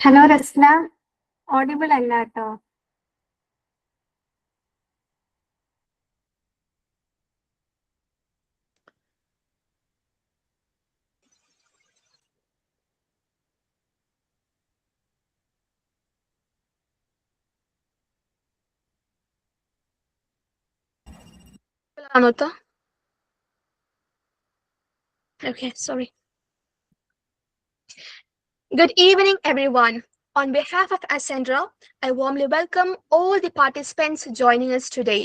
Hello Rasna, audible അല്ല കേട്ടോ. Anota. Okay, sorry. Good evening, everyone. On behalf of Ascendra, I warmly welcome all the participants joining us today.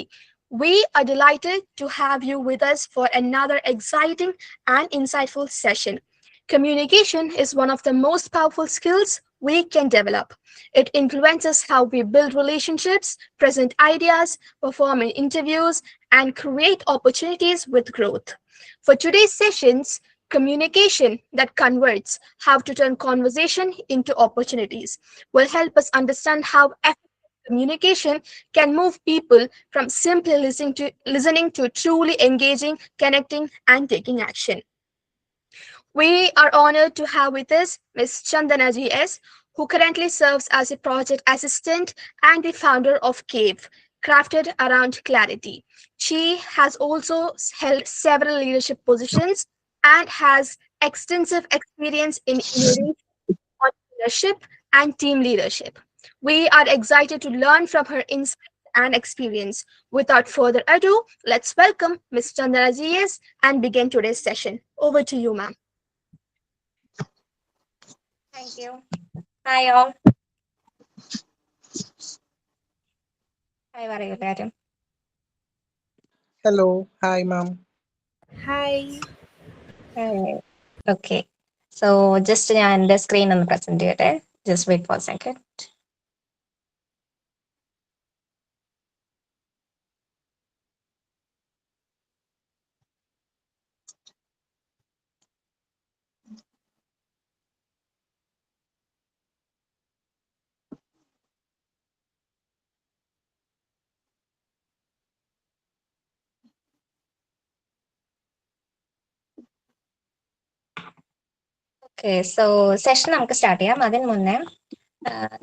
We are delighted to have you with us for another exciting and insightful session. Communication is one of the most powerful skills we can develop. It influences how we build relationships, present ideas, perform in interviews, and create opportunities with growth. For today's sessions, communication that converts, how to turn conversation into opportunities, will help us understand how effective communication can move people from simply listening to truly engaging, connecting, and taking action. We are honored to have with us Ms. Chandana GS, who currently serves as a project assistant and the founder of CAVE, crafted around clarity. She has also held several leadership positions and has extensive experience in innovation, entrepreneurship, and team leadership. We are excited to learn from her insights and experience. Without further ado, let's welcome Ms. Chandana GS and begin today's session. Over to you, ma'am. Thank you. Hi, all. Hi, Varayalaram. Hello. Hi, ma'am. Hi. Hi. Okay. So, just the screen on the presenter. Just wait for a second. Okay so session നമുക്ക് start ചെയ്യാം. അതിന് മുന്നേ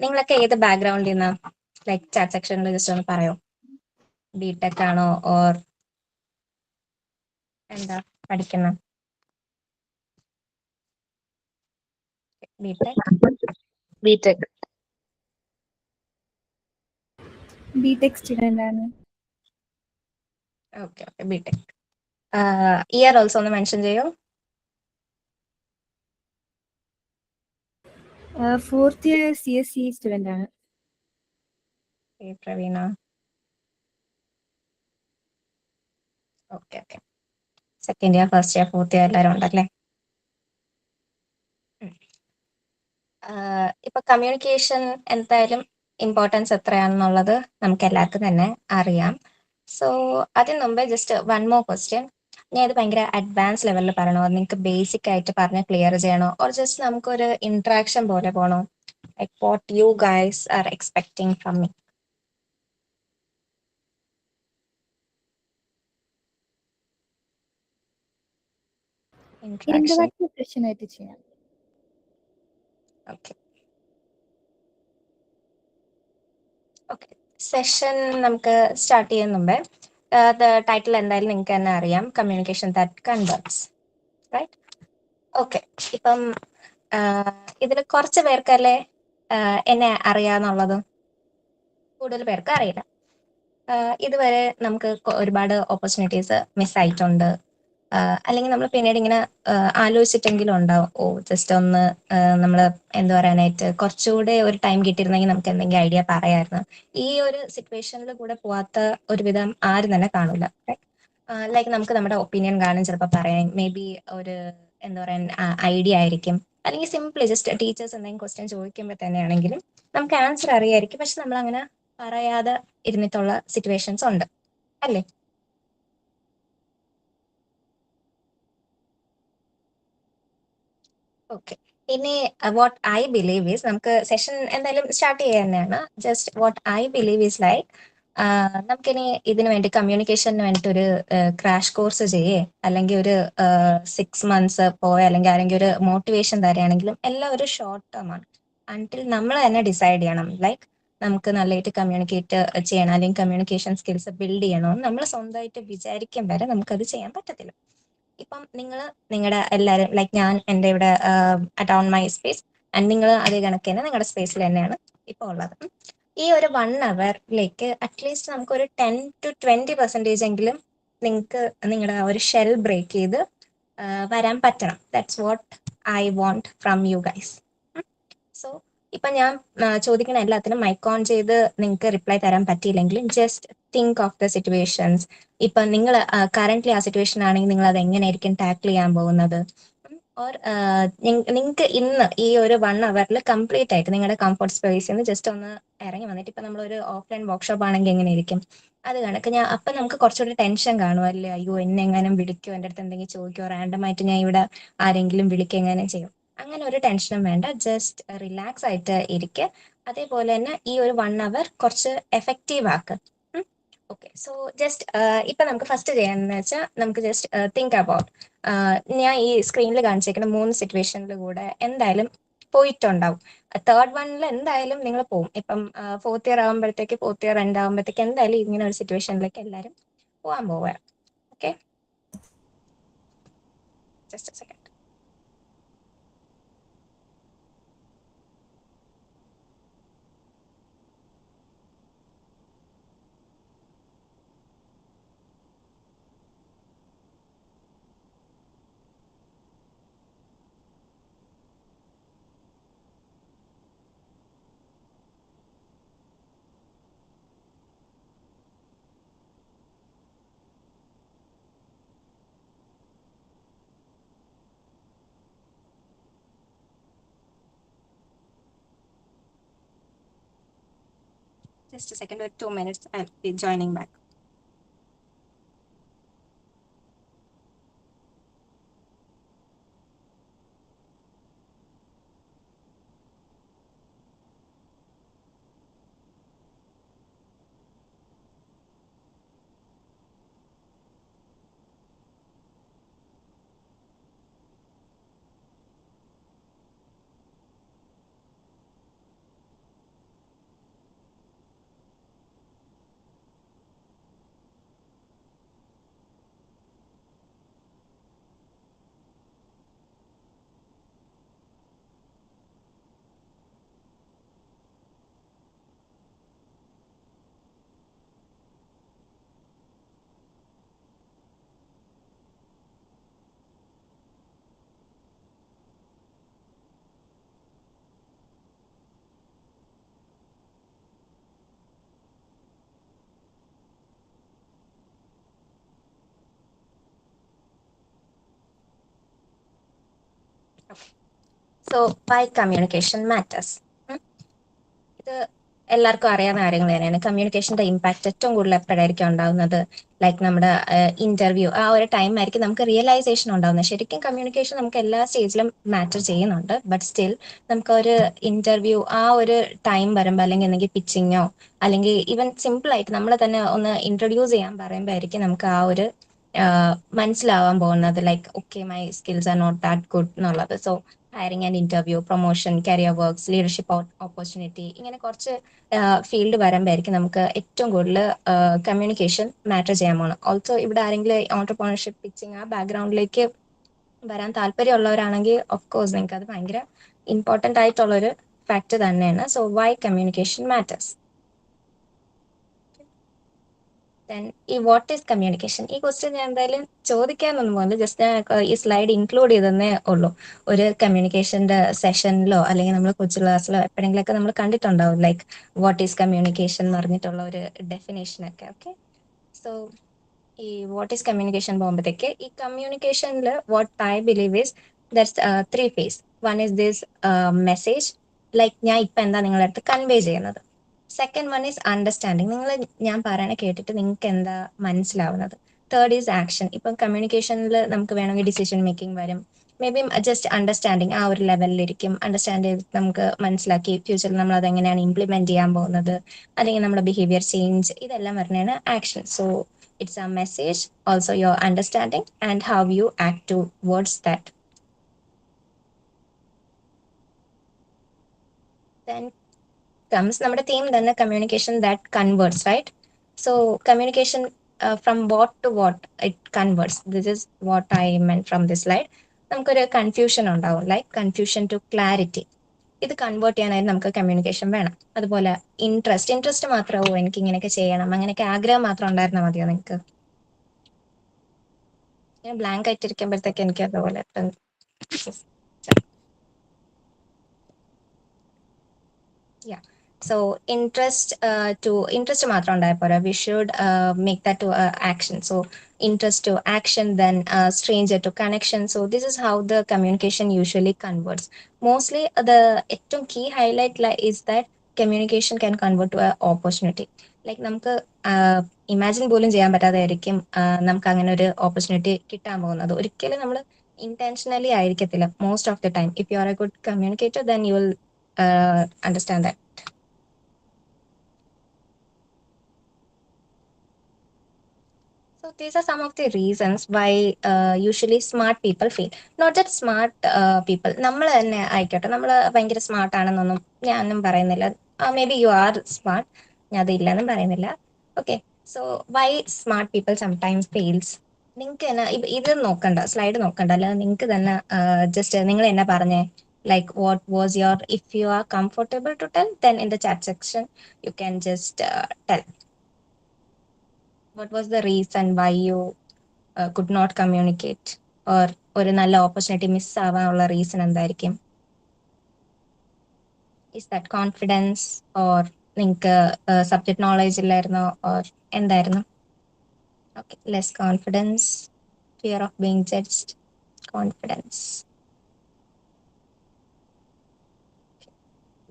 നിങ്ങളൊക്കെ ഏത് ബാക്ക്ഗ്രൗണ്ടിൽ നിന്ന് like chat സെക്ഷനിൽ just ഒന്ന് പറയോ? ബിടെക് ആണോ ഓർ എന്താ പഠിക്കുന്ന? ബിടെക് ബിടെക് ബിടെക് സ്റ്റുഡന്റ് ആണ്. Okay okay BTech. Year also ഒന്ന് മെൻഷൻ ചെയ്യോ? ഫോർത്ത് ഇയർ CSC സ്റ്റുഡന്റ് ആണ്. Praveena. Okay okay. Second year, first year, fourth year എല്ലാവരും ഉണ്ടല്ലേ? ഇപ്പൊ കമ്മ്യൂണിക്കേഷൻ എന്തായാലും ഇമ്പോർട്ടൻസ് എത്രയാണെന്നുള്ളത് നമുക്ക് എല്ലാവർക്കും തന്നെ അറിയാം. സോ അതിന് മുമ്പേ ജസ്റ്റ് വൺ മോർ ക്വസ്റ്റ്യൻ. ഞാൻ ഇത് ഭയങ്കര അഡ്വാൻസ് ലെവലിൽ പറയണോ, നിങ്ങൾക്ക് ബേസിക് ആയിട്ട് പറഞ്ഞ് ക്ലിയർ ചെയ്യണോ, ഓർ ജസ്റ്റ് നമുക്കൊരു ഇന്ററാക്ഷൻ പോലെ പോണോ? Like what you guys are expecting from me? Interactive session ആയിട്ട് ചെയ്യാം. Okay okay. സെഷൻ നമുക്ക് സ്റ്റാർട്ട് ചെയ്യുന്ന മുമ്പേ ടൈറ്റിൽ എന്തായാലും നിങ്ങൾക്ക് തന്നെ അറിയാം, communication that converts, right? Okay. ഇപ്പം ഇതിൽ കുറച്ച് പേർക്കല്ലേ എന്നെ അറിയാന്നുള്ളത്, കൂടുതൽ പേർക്ക് അറിയില്ല. ഇതുവരെ നമുക്ക് ഒരുപാട് ഓപ്പർച്യൂണിറ്റീസ് മിസ്സായിട്ടുണ്ട്. അല്ലെങ്കിൽ നമ്മൾ പിന്നീട് ഇങ്ങനെ ആലോചിച്ചിട്ടെങ്കിലും ഉണ്ടാവും, ഓ ജസ്റ്റ് ഒന്ന് നമ്മൾ എന്താ പറയാനായിട്ട് കുറച്ചുകൂടെ ഒരു ടൈം കിട്ടിയിരുന്നെങ്കിൽ നമുക്ക് എന്തെങ്കിലും ഐഡിയ പറയായിരുന്നു. ഈ ഒരു സിറ്റുവേഷനിൽ കൂടെ പോവാത്ത ഒരുവിധം ആരും തന്നെ കാണൂല. ലൈക്ക് നമുക്ക് നമ്മുടെ ഒപ്പീനിയൻ കാണും, ചിലപ്പോൾ പറയാൻ മേ ബി ഒരു എന്താ പറയാ ഐഡിയ ആയിരിക്കും, അല്ലെങ്കിൽ സിംപ്ലി ജസ്റ്റ് ടീച്ചേഴ്സ് എന്തെങ്കിലും ക്വസ്റ്റ്യൻ ചോദിക്കുമ്പോൾ തന്നെയാണെങ്കിലും നമുക്ക് ആൻസർ അറിയായിരിക്കും, പക്ഷെ നമ്മൾ അങ്ങനെ പറയാതെ ഇരുന്നിട്ടുള്ള സിറ്റുവേഷൻസ് ഉണ്ട് അല്ലേ? ഓക്കെ. ഇനി വാട്ട് ഐ ബിലീവ് ഈസ്, നമുക്ക് സെഷൻ എന്തായാലും സ്റ്റാർട്ട് ചെയ്യുക തന്നെയാണ്. Just what I believe is like, നമുക്കിനി ഇതിനു വേണ്ടി കമ്മ്യൂണിക്കേഷന് വേണ്ടിയിട്ട് ഒരു ക്രാഷ് കോഴ്സ് ചെയ്യേ, അല്ലെങ്കിൽ ഒരു 6 months പോയ, അല്ലെങ്കിൽ ആരെങ്കിലും ഒരു മോട്ടിവേഷൻ തരികയാണെങ്കിലും എല്ലാം ഒരു ഷോർട്ട് ടേം ആണ്. അൺടിൽ നമ്മൾ തന്നെ ഡിസൈഡ് ചെയ്യണം ലൈക്ക് നമുക്ക് നല്ലതായിട്ട് കമ്മ്യൂണിക്കേറ്റ് ചെയ്യണം അല്ലെങ്കിൽ കമ്മ്യൂണിക്കേഷൻ സ്കിൽസ് ബിൽഡ് ചെയ്യണമെന്ന് നമ്മൾ സ്വന്തമായിട്ട് വിചാരിക്കും വരെ നമുക്കത് ചെയ്യാൻ പറ്റത്തില്ല. ഇപ്പം നിങ്ങൾ നിങ്ങളുടെ എല്ലാവരും ലൈക്ക് ഞാൻ എൻ്റെ ഇവിടെ at on my space and നിങ്ങൾ അതേ കണക്ക് തന്നെ നിങ്ങളുടെ സ്പേസിൽ തന്നെയാണ് ഇപ്പോൾ ഉള്ളത്. ഈ ഒരു 1 അവറിലേക്ക് അറ്റ്ലീസ്റ്റ് നമുക്കൊരു 10-20% എങ്കിലും നിങ്ങൾക്ക് നിങ്ങളുടെ ഒരു ഷെൽ ബ്രേക്ക് ചെയ്ത് വരാൻ പറ്റണം. That's what I want from you guys. So ഇപ്പൊ ഞാൻ ചോദിക്കുന്ന എല്ലാത്തിനും മൈക്ക് ഓൺ ചെയ്ത് നിങ്ങൾക്ക് റിപ്ലൈ തരാൻ പറ്റിയില്ലെങ്കിലും just think of the situations. ഇപ്പൊ നിങ്ങൾ കറന്റ്ലി ആ സിറ്റുവേഷൻ ആണെങ്കിൽ നിങ്ങൾ അത് എങ്ങനെയായിരിക്കും ടാക്കിൾ ചെയ്യാൻ പോകുന്നത്, ഓർ നിങ്ങൾക്ക് ഇന്ന് ഈ ഒരു 1 അവറിൽ കംപ്ലീറ്റ് ആയിട്ട് നിങ്ങളുടെ കംഫർട്ട് സ്പേസിൽ നിന്ന് ജസ്റ്റ് ഒന്ന് ഇറങ്ങി വന്നിട്ട് ഇപ്പൊ നമ്മളൊരു ഓഫ്ലൈൻ വർക്ക്ഷോപ്പ് ആണെങ്കിൽ എങ്ങനെയായിരിക്കും അത് കണക്ക് ഞാൻ അപ്പൊ നമുക്ക് കുറച്ചുകൂടി ടെൻഷൻ കാണും അല്ലേ, അയ്യോ എന്നെ എങ്ങാനും വിളിക്കുമോ, എൻ്റെ അടുത്ത് എന്തെങ്കിലും ചോദിക്കുമോ, റാൻഡം ആയിട്ട് ഞാൻ ഇവിടെ ആരെങ്കിലും വിളിക്കുക എങ്ങനെ ചെയ്യും, അങ്ങനെ ഒരു ടെൻഷനും വേണ്ട. ജസ്റ്റ് റിലാക്സ് ആയിട്ട് ഇരിക്കുക. അതേപോലെ തന്നെ ഈ ഒരു 1 അവർ കുറച്ച് എഫക്റ്റീവ് ആക്കുക. ഓക്കെ, സോ ജസ്റ്റ് ഇപ്പൊ നമുക്ക് ഫസ്റ്റ് ചെയ്യാന്ന് വെച്ചാൽ നമുക്ക് ജസ്റ്റ് തിങ്ക് അബൌട്ട് ഞാൻ ഈ സ്ക്രീനിൽ കാണിച്ചേക്കുന്ന 3 സിറ്റുവേഷനിൽ കൂടെ എന്തായാലും പോയിട്ടുണ്ടാവും. തേർഡ് വണ്ണിൽ എന്തായാലും നിങ്ങൾ പോകും. ഇപ്പം 4th ഇയർ ആകുമ്പോഴത്തേക്ക് 4th ഇയർ എൻഡ് ആകുമ്പോഴത്തേക്ക് എന്തായാലും ഇങ്ങനെ ഒരു സിറ്റുവേഷനിലേക്ക് എല്ലാവരും പോകാൻ പോവുക. Okay, just second. Just a second, or 2 minutes, I'll be joining back. So why communication matters. ഇത് എല്ലാവർക്കും അറിയാവുന്ന കാര്യങ്ങൾ തന്നെയാണ്. കമ്മ്യൂണിക്കേഷന്റെ ഇമ്പാക്ട് ഏറ്റവും കൂടുതൽ എപ്പോഴായിരിക്കും ഉണ്ടാകുന്നത്, ലൈക്ക് നമ്മുടെ ഇന്റർവ്യൂ ആ ഒരു ടൈം ആയിരിക്കും നമുക്ക് റിയലൈസേഷൻ ഉണ്ടാകുന്നത്. ശരിക്കും കമ്മ്യൂണിക്കേഷൻ നമുക്ക് എല്ലാ സ്റ്റേജിലും മാറ്റർ ചെയ്യുന്നുണ്ട്. ബട്ട് സ്റ്റിൽ നമുക്ക് ഒരു ഇന്റർവ്യൂ ആ ഒരു ടൈം വരുമ്പോൾ അല്ലെങ്കിൽ എന്തെങ്കിലും പിച്ചിങ്ങോ അല്ലെങ്കിൽ ഈവൻ സിമ്പിൾ ആയിട്ട് നമ്മളെ തന്നെ ഒന്ന് ഇൻട്രൊഡ്യൂസ് ചെയ്യാൻ പറയുമ്പോൾ ആയിരിക്കും നമുക്ക് ആ ഒരു മനസ്സിലാവാൻ പോകുന്നത്, like okay my skills are not that good എന്നുള്ളത്. So hiring and interview, promotion, career works, leadership opportunity, ഇങ്ങനെ കുറച്ച് ഫീൽഡ് വരുമ്പോഴായിരിക്കും നമുക്ക് ഏറ്റവും കൂടുതൽ കമ്മ്യൂണിക്കേഷൻ മാറ്റർ ചെയ്യാൻ പോകുന്നത്. ഓൾസോ ഇവിടെ ആരെങ്കിലും ഓൺടർപ്രണർഷിപ്പ്, പിച്ചിങ് ആ ബാക്ക്ഗ്രൗണ്ടിലേക്ക് വരാൻ താല്പര്യമുള്ളവരാണെങ്കിൽ ഓഫ് കോഴ്സ് നിങ്ങൾക്ക് അത് ഭയങ്കര ഇമ്പോർട്ടൻ്റ് ആയിട്ടുള്ളൊരു ഫാക്ടർ തന്നെയാണ്. So why communication matters. ഈ വാട്ട് ഈസ് കമ്മ്യൂണിക്കേഷൻ, ഈ ക്വസ്റ്റ്യൻ ഞാൻ എന്തായാലും ചോദിക്കാനൊന്നും പോകുന്നത്, ജസ്റ്റ് ഞാൻ ഈ സ്ലൈഡ് ഇൻക്ലൂഡ് ചെയ്തതേ ഉള്ളൂ. ഒരു കമ്മ്യൂണിക്കേഷന്റെ സെഷനിലോ അല്ലെങ്കിൽ നമ്മൾ കൊച്ചു ക്ലാസ്സിലോ എപ്പോഴെങ്കിലൊക്കെ നമ്മൾ കണ്ടിട്ടുണ്ടാവും, ലൈക്ക് വാട്ട് ഈസ് കമ്മ്യൂണിക്കേഷൻ എന്ന് പറഞ്ഞിട്ടുള്ള ഒരു ഡെഫിനേഷൻ ഒക്കെ. ഓക്കെ, സോ ഈ വാട്ട് ഈസ് കമ്മ്യൂണിക്കേഷൻ പോകുമ്പോഴത്തേക്ക് ഈ കമ്മ്യൂണിക്കേഷനിൽ what I believe is that's 3 phase. One is this message, like ഞാൻ ഇപ്പം എന്താ നിങ്ങളുടെ അടുത്ത് കൺവേ ചെയ്യുന്നത്. സെക്കൻഡ് വൺ ഈസ് അണ്ടർസ്റ്റാൻഡിങ്, നിങ്ങൾ ഞാൻ പറയണ കേട്ടിട്ട് നിങ്ങൾക്ക് എന്താ മനസ്സിലാവുന്നത്. തേർഡ് ഈസ് ആക്ഷൻ, ഇപ്പം കമ്മ്യൂണിക്കേഷനിൽ നമുക്ക് വേണമെങ്കിൽ ഡിസിഷൻ മേക്കിംഗ് വരും. മേ ബി ജസ്റ്റ് അണ്ടർസ്റ്റാൻഡിങ് ആ ഒരു ലെവലിലിരിക്കും. അണ്ടർസ്റ്റാൻഡ് ചെയ്ത് നമുക്ക് മനസ്സിലാക്കി ഫ്യൂച്ചറിൽ നമ്മൾ അതെങ്ങനെയാണ് ഇംപ്ലിമെന്റ് ചെയ്യാൻ പോകുന്നത്, അല്ലെങ്കിൽ നമ്മുടെ ബിഹേവിയർ ചേഞ്ച്, ഇതെല്ലാം പറഞ്ഞാണ് action. So it's A message, also your understanding and how you act towards that. then comes നമ്മുടെ theme തന്നെ communication that converts, right? So communication from what to what it converts. This is what I meant from this slide. നമുക്കൊരു confusion ഉണ്ടാവും, like confusion to clarity. ഇത് convert ചെയ്യാനായിട്ട് നമുക്ക് communication വേണം. അതുപോലെ interest മാത്രമോ എനിക്ക് ഇങ്ങനെയൊക്കെ ചെയ്യണം, അങ്ങനെയൊക്കെ ആഗ്രഹം മാത്രം ഉണ്ടായിരുന്നാൽ മതിയോ നിങ്ങൾക്ക്? ഞാൻ ബ്ലാങ്ക് ആയിട്ടിരിക്കുമ്പോഴത്തേക്ക് എനിക്ക് അതുപോലെ സോ ഇൻട്രസ്റ്റ് മാത്രം ഉണ്ടായാൽ പോരാ. We should make that to action. So interest to action, then stranger to connection. So this is how the communication usually converts. Mostly the key highlight is that communication can convert to an opportunity. Like നമുക്ക് imagine പോലും ചെയ്യാൻ പറ്റാതായിരിക്കും നമുക്ക് അങ്ങനെ ഒരു opportunity കിട്ടാൻ പോകുന്നത്. ഒരിക്കലും നമ്മൾ ഇന്റൻഷനലി ആയിരിക്കത്തില്ല most of the time. If you are A good communicator then you will understand that. So these are some of the reasons why usually smart people fail. Not that smart people. നമ്മൾ തന്നെ ആയിക്കോട്ടെ, നമ്മൾ ഭയങ്കര smart ആണെന്നൊന്നും ഞാനും പറയുന്നില്ല. May B you are smart, ഞാൻ അതില്ലെന്നും പറയുന്നില്ല. Okay, so why smart people sometimes fails. നിങ്ങൾക്ക് തന്നെ ഇത് നോക്കണ്ട, സ്ലൈഡ് നോക്കണ്ട, അല്ലാതെ നിങ്ങൾക്ക് തന്നെ ജസ്റ്റ് നിങ്ങൾ എന്നാ പറഞ്ഞേ, like what was your, if you are comfortable to tell, then in the chat section you can just tell. What was the reason why you could not communicate, or ഒരു നല്ല opportunity miss ആവാനുള്ള reason എന്തായിരിക്കും? Is that confidence, or നിങ്ങൾക്ക് subject knowledge ഇല്ലായിരുന്നോ, or എന്തായിരുന്നു? Okay, less confidence, fear of being judged, confidence.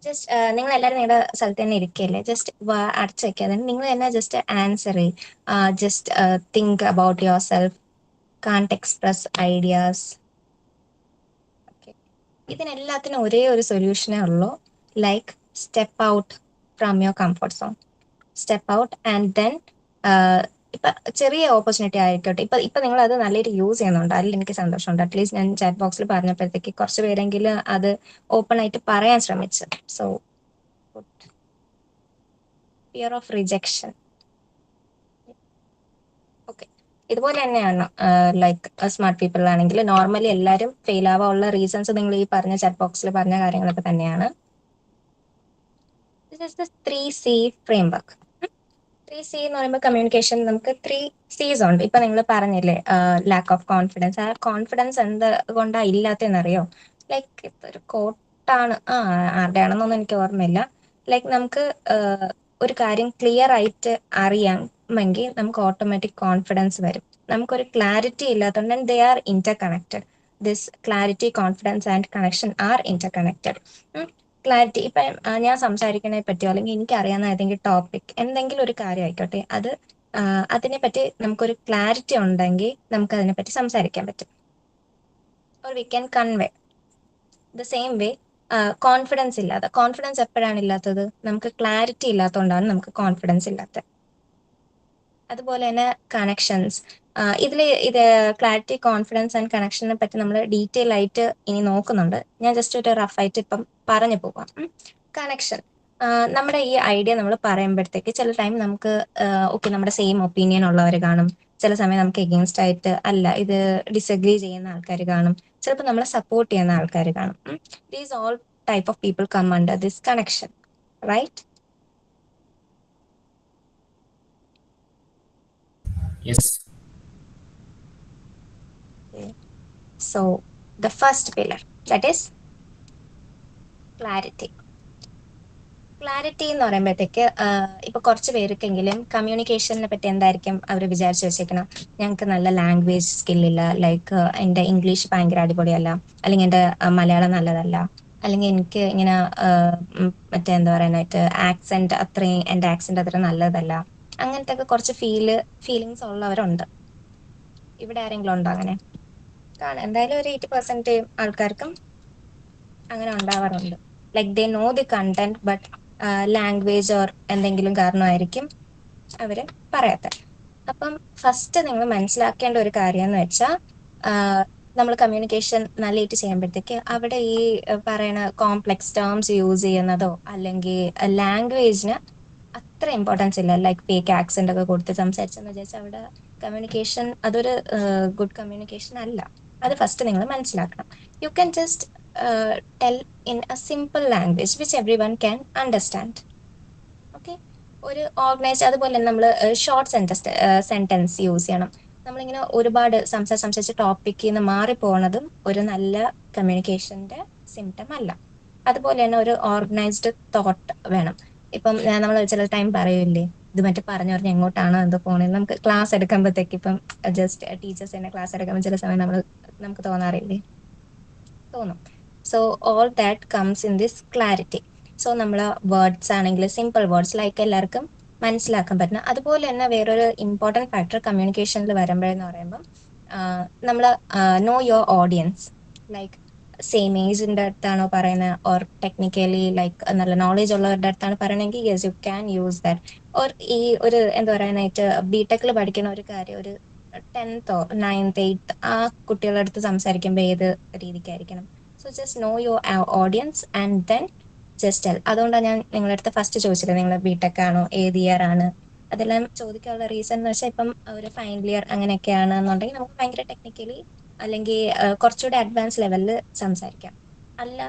Just നിങ്ങൾ എല്ലാവരും നിങ്ങളുടെ സ്ഥലത്ത് തന്നെ ഇരിക്കല്ലേ, ജസ്റ്റ് അടച്ചു വെക്കാതെ നിങ്ങൾ തന്നെ ജസ്റ്റ് ആൻസർ ചെയ്യും. Just think about yourself, can't express ideas. Okay, ഇതിനെല്ലാത്തിനും ഒരേ ഒരു സൊല്യൂഷനേ ഉള്ളൂ, like step out from your comfort zone. Step out and then ഇപ്പൊ ചെറിയ ഓപ്പർച്യൂണിറ്റി ആയിക്കോട്ടെ, ഇപ്പൊ നിങ്ങൾ അത് നല്ലൊരു യൂസ് ചെയ്യുന്നുണ്ട്, അതിൽ എനിക്ക് സന്തോഷമുണ്ട്. അറ്റ്ലീസ്റ്റ് ഞാൻ ചാറ്റ് ബോക്സിൽ പറഞ്ഞപ്പോഴത്തേക്ക് കുറച്ച് പേരെങ്കിലും അത് ഓപ്പൺ ആയിട്ട് പറയാൻ ശ്രമിച്ചു. So fear of rejection. Okay, ഇതുപോലെ തന്നെയാണ് ലൈക്ക് സ്മാർട്ട് പീപ്പിൾ ആണെങ്കിൽ നോർമലി എല്ലാവരും ഫെയിൽ ആവാനുള്ള റീസൺസ് നിങ്ങൾ ഈ പറഞ്ഞ ചാറ്റ് ബോക്സിൽ പറഞ്ഞ കാര്യങ്ങളൊക്കെ തന്നെയാണ്. This is the 3C framework. 3C എന്ന് പറയുമ്പോൾ കമ്മ്യൂണിക്കേഷൻ നമുക്ക് 3Cs ഉണ്ട്. ഇപ്പൊ നിങ്ങൾ പറഞ്ഞില്ലേ ലാക്ക് ഓഫ് കോൺഫിഡൻസ്. ആ കോൺഫിഡൻസ് എന്ത് കൊണ്ടാ ഇല്ലാത്തതെന്നറിയോ? ലൈക്ക് ഇതൊരു കോട്ടാണ്, ആരുടെ ആണെന്നൊന്നും എനിക്ക് ഓർമ്മയില്ല. ലൈക്ക് നമുക്ക് ഒരു കാര്യം ക്ലിയർ ആയിട്ട് അറിയാമെങ്കിൽ നമുക്ക് ഓട്ടോമാറ്റിക് കോൺഫിഡൻസ് വരും. നമുക്കൊരു ക്ലാരിറ്റി ഇല്ലാത്തതുകൊണ്ട് they are interconnected. This clarity, confidence and connection are interconnected. Clarity, ഇപ്പം ഞാൻ സംസാരിക്കണേ പറ്റിയോ, അല്ലെങ്കിൽ എനിക്കറിയാവുന്ന ഏതെങ്കിലും ടോപ്പിക്, എന്തെങ്കിലും ഒരു കാര്യം ആയിക്കോട്ടെ, അത് അതിനെപ്പറ്റി നമുക്കൊരു ക്ലാരിറ്റി ഉണ്ടെങ്കിൽ നമുക്ക് അതിനെപ്പറ്റി സംസാരിക്കാൻ പറ്റും, or we can convey. The same way confidence ഇല്ലാതെ, കോൺഫിഡൻസ് എപ്പോഴാണ് ഇല്ലാത്തത്? നമുക്ക് ക്ലാരിറ്റി ഇല്ലാത്തതുകൊണ്ടാണ് നമുക്ക് കോൺഫിഡൻസ് ഇല്ലാത്തത്. അതുപോലെ തന്നെ കണക്ഷൻസ്, ഇത് ക്ലാരിറ്റി, കോൺഫിഡൻസ് ആൻഡ് കണക്ഷനെ പറ്റി നമ്മൾ ഡീറ്റെയിൽ ആയിട്ട് ഇനി നോക്കുന്നുണ്ട്. ഞാൻ ജസ്റ്റ് ഒരു റഫ് ആയിട്ട് ഇപ്പം പറഞ്ഞു പോകാം. കണക്ഷൻ, നമ്മുടെ ഈ ഐഡിയ നമ്മൾ പറയുമ്പോഴത്തേക്ക് ചില ടൈം നമുക്ക് ഓക്കെ നമ്മുടെ സെയിം ഒപ്പീനിയൻ ഉള്ളവർ കാണും, ചില സമയം നമുക്ക് എഗെയിൻസ്റ്റ് ആയിട്ട് അല്ല ഇത് ഡിസഗ്രി ചെയ്യുന്ന ആൾക്കാർ കാണും, ചിലപ്പോൾ നമ്മളെ സപ്പോർട്ട് ചെയ്യുന്ന ആൾക്കാർ കാണും. These all type of people come under this connection, right? Yes. So the first pillar, that is clarity. Clarity എന്ന് പറയുമ്പോഴത്തേക്ക് ഇപ്പൊ കുറച്ച് പേർക്കെങ്കിലും കമ്മ്യൂണിക്കേഷനെ പറ്റി എന്തായിരിക്കും അവർ വിചാരിച്ചു വെച്ചേക്കണം? ഞങ്ങൾക്ക് നല്ല ലാംഗ്വേജ് സ്കില്ലില്ല, ലൈക്ക് എൻ്റെ ഇംഗ്ലീഷ് ഭയങ്കര അടിപൊളിയല്ല, അല്ലെങ്കിൽ എൻ്റെ മലയാളം നല്ലതല്ല, അല്ലെങ്കിൽ എനിക്ക് ഇങ്ങനെ മറ്റേ എന്താ പറയാനായിട്ട് ആക്സെന്റ് അത്രയും, എൻ്റെ ആക്സെന്റ് അത്ര നല്ലതല്ല, അങ്ങനത്തെ ഒക്കെ കുറച്ച് ഫീലിങ്സ് ഉള്ളവരുണ്ട്. ഇവിടെ ആരെങ്കിലും ഉണ്ടോ അങ്ങനെ? എന്തായാലും ഒരു 80% ആൾക്കാർക്കും അങ്ങനെ ഉണ്ടാവാറുണ്ട്. Like they know the content, but language or എന്തെങ്കിലും കാരണമായിരിക്കും അവര് പറയാത്ത. അപ്പം ഫസ്റ്റ് നിങ്ങൾ മനസ്സിലാക്കേണ്ട ഒരു കാര്യം എന്ന് വെച്ചാൽ നമ്മൾ കമ്മ്യൂണിക്കേഷൻ നല്ലതായിട്ട് ചെയ്യുമ്പോഴത്തേക്ക് അവിടെ ഈ പറയണ കോംപ്ലെക്സ് ടേംസ് യൂസ് ചെയ്യുന്നതോ അല്ലെങ്കിൽ ലാംഗ്വേജിന് അത്ര ഇമ്പോർട്ടൻസ് ഇല്ല. ലൈക്ക് ഫേക്ക് ആക്സെന്റ് ഒക്കെ കൊടുത്ത് സംസാരിച്ചെന്ന് വിചാരിച്ചാൽ അവിടെ കമ്മ്യൂണിക്കേഷൻ അതൊരു ഗുഡ് കമ്മ്യൂണിക്കേഷൻ അല്ല. അത് ഫസ്റ്റ് നിങ്ങൾ മനസ്സിലാക്കണം. U can just tell in A simple language which every one can understand. Okay, ഒരു ഓർഗനൈസ്ഡ്, അതുപോലെ നമ്മൾ ഷോർട്ട് സെന്റൻസ് യൂസ് ചെയ്യണം. നമ്മളിങ്ങനെ ഒരുപാട് സംസാരിച്ച് ടോപ്പിക്കിൽ നിന്ന് മാറിപ്പോണതും ഒരു നല്ല കമ്മ്യൂണിക്കേഷന്റെ സിംറ്റം അല്ല. അതുപോലെ തന്നെ ഒരു ഓർഗനൈസ്ഡ് തോട്ട് വേണം. ഇപ്പം നമ്മൾ ചില ടൈം പറയൂലേ, ഇത് മറ്റേ പറഞ്ഞു പറഞ്ഞ് എങ്ങോട്ടാണോ എന്തോ പോണേന്ന്. നമുക്ക് ക്ലാസ് എടുക്കുമ്പോഴത്തേക്ക് ഇപ്പം ജസ്റ്റ് ടീച്ചേഴ്സ് തന്നെ ക്ലാസ് എടുക്കുമ്പോൾ ചില സമയം നമുക്ക് തോന്നാറില്ലേ, തോന്നും. So all that comes in this clarity. So നമ്മൾ വേർഡ്സ് ആണെങ്കിൽ സിമ്പിൾ വേർഡ്സ് ലൈക്ക് എല്ലാവർക്കും മനസ്സിലാക്കാൻ പറ്റുന്ന. അതുപോലെ തന്നെ വേറൊരു ഇമ്പോർട്ടൻറ്റ് ഫാക്ടർ കമ്മ്യൂണിക്കേഷനിൽ വരുമ്പോഴെന്ന് പറയുമ്പം നമ്മൾ know your audience. Like same ഏജിന്റെ അടുത്താണോ പറയുന്നത്, ഓർ ടെക്നിക്കലി ലൈക്ക് നല്ല നോളേജ് ഉള്ളവരുടെ അടുത്താണ് പറയണമെങ്കിൽ yes you can use that. Or ഈ ഒരു എന്താ പറയാനായിട്ട് ബിടെക്കിൽ പഠിക്കുന്ന ഒരു കാര്യം ഒരു 10th or 9th 8th ആ കുട്ടികളുടെ അടുത്ത് സംസാരിക്കുമ്പോൾ ഏത് രീതിക്കായിരിക്കണം. So just know your audience and then just tell. അതുകൊണ്ടാണ് ഞാൻ നിങ്ങളുടെ അടുത്ത് ഫസ്റ്റ് ചോദിച്ചത് നിങ്ങൾ ബിടെക് ആണോ, ഏത് ഇയർ ആണ്. അതെല്ലാം ചോദിക്കാനുള്ള റീസൺ എന്ന് വെച്ചാൽ ഇപ്പം ഒരു ഫൈനൽ ഇയർ അങ്ങനെയൊക്കെയാണ് എന്നുണ്ടെങ്കിൽ നമുക്ക് ഭയങ്കര ടെക്നിക്കലി അല്ലെങ്കിൽ കുറച്ചുകൂടി അഡ്വാൻസ് ലെവലിൽ സംസാരിക്കാം. അല്ല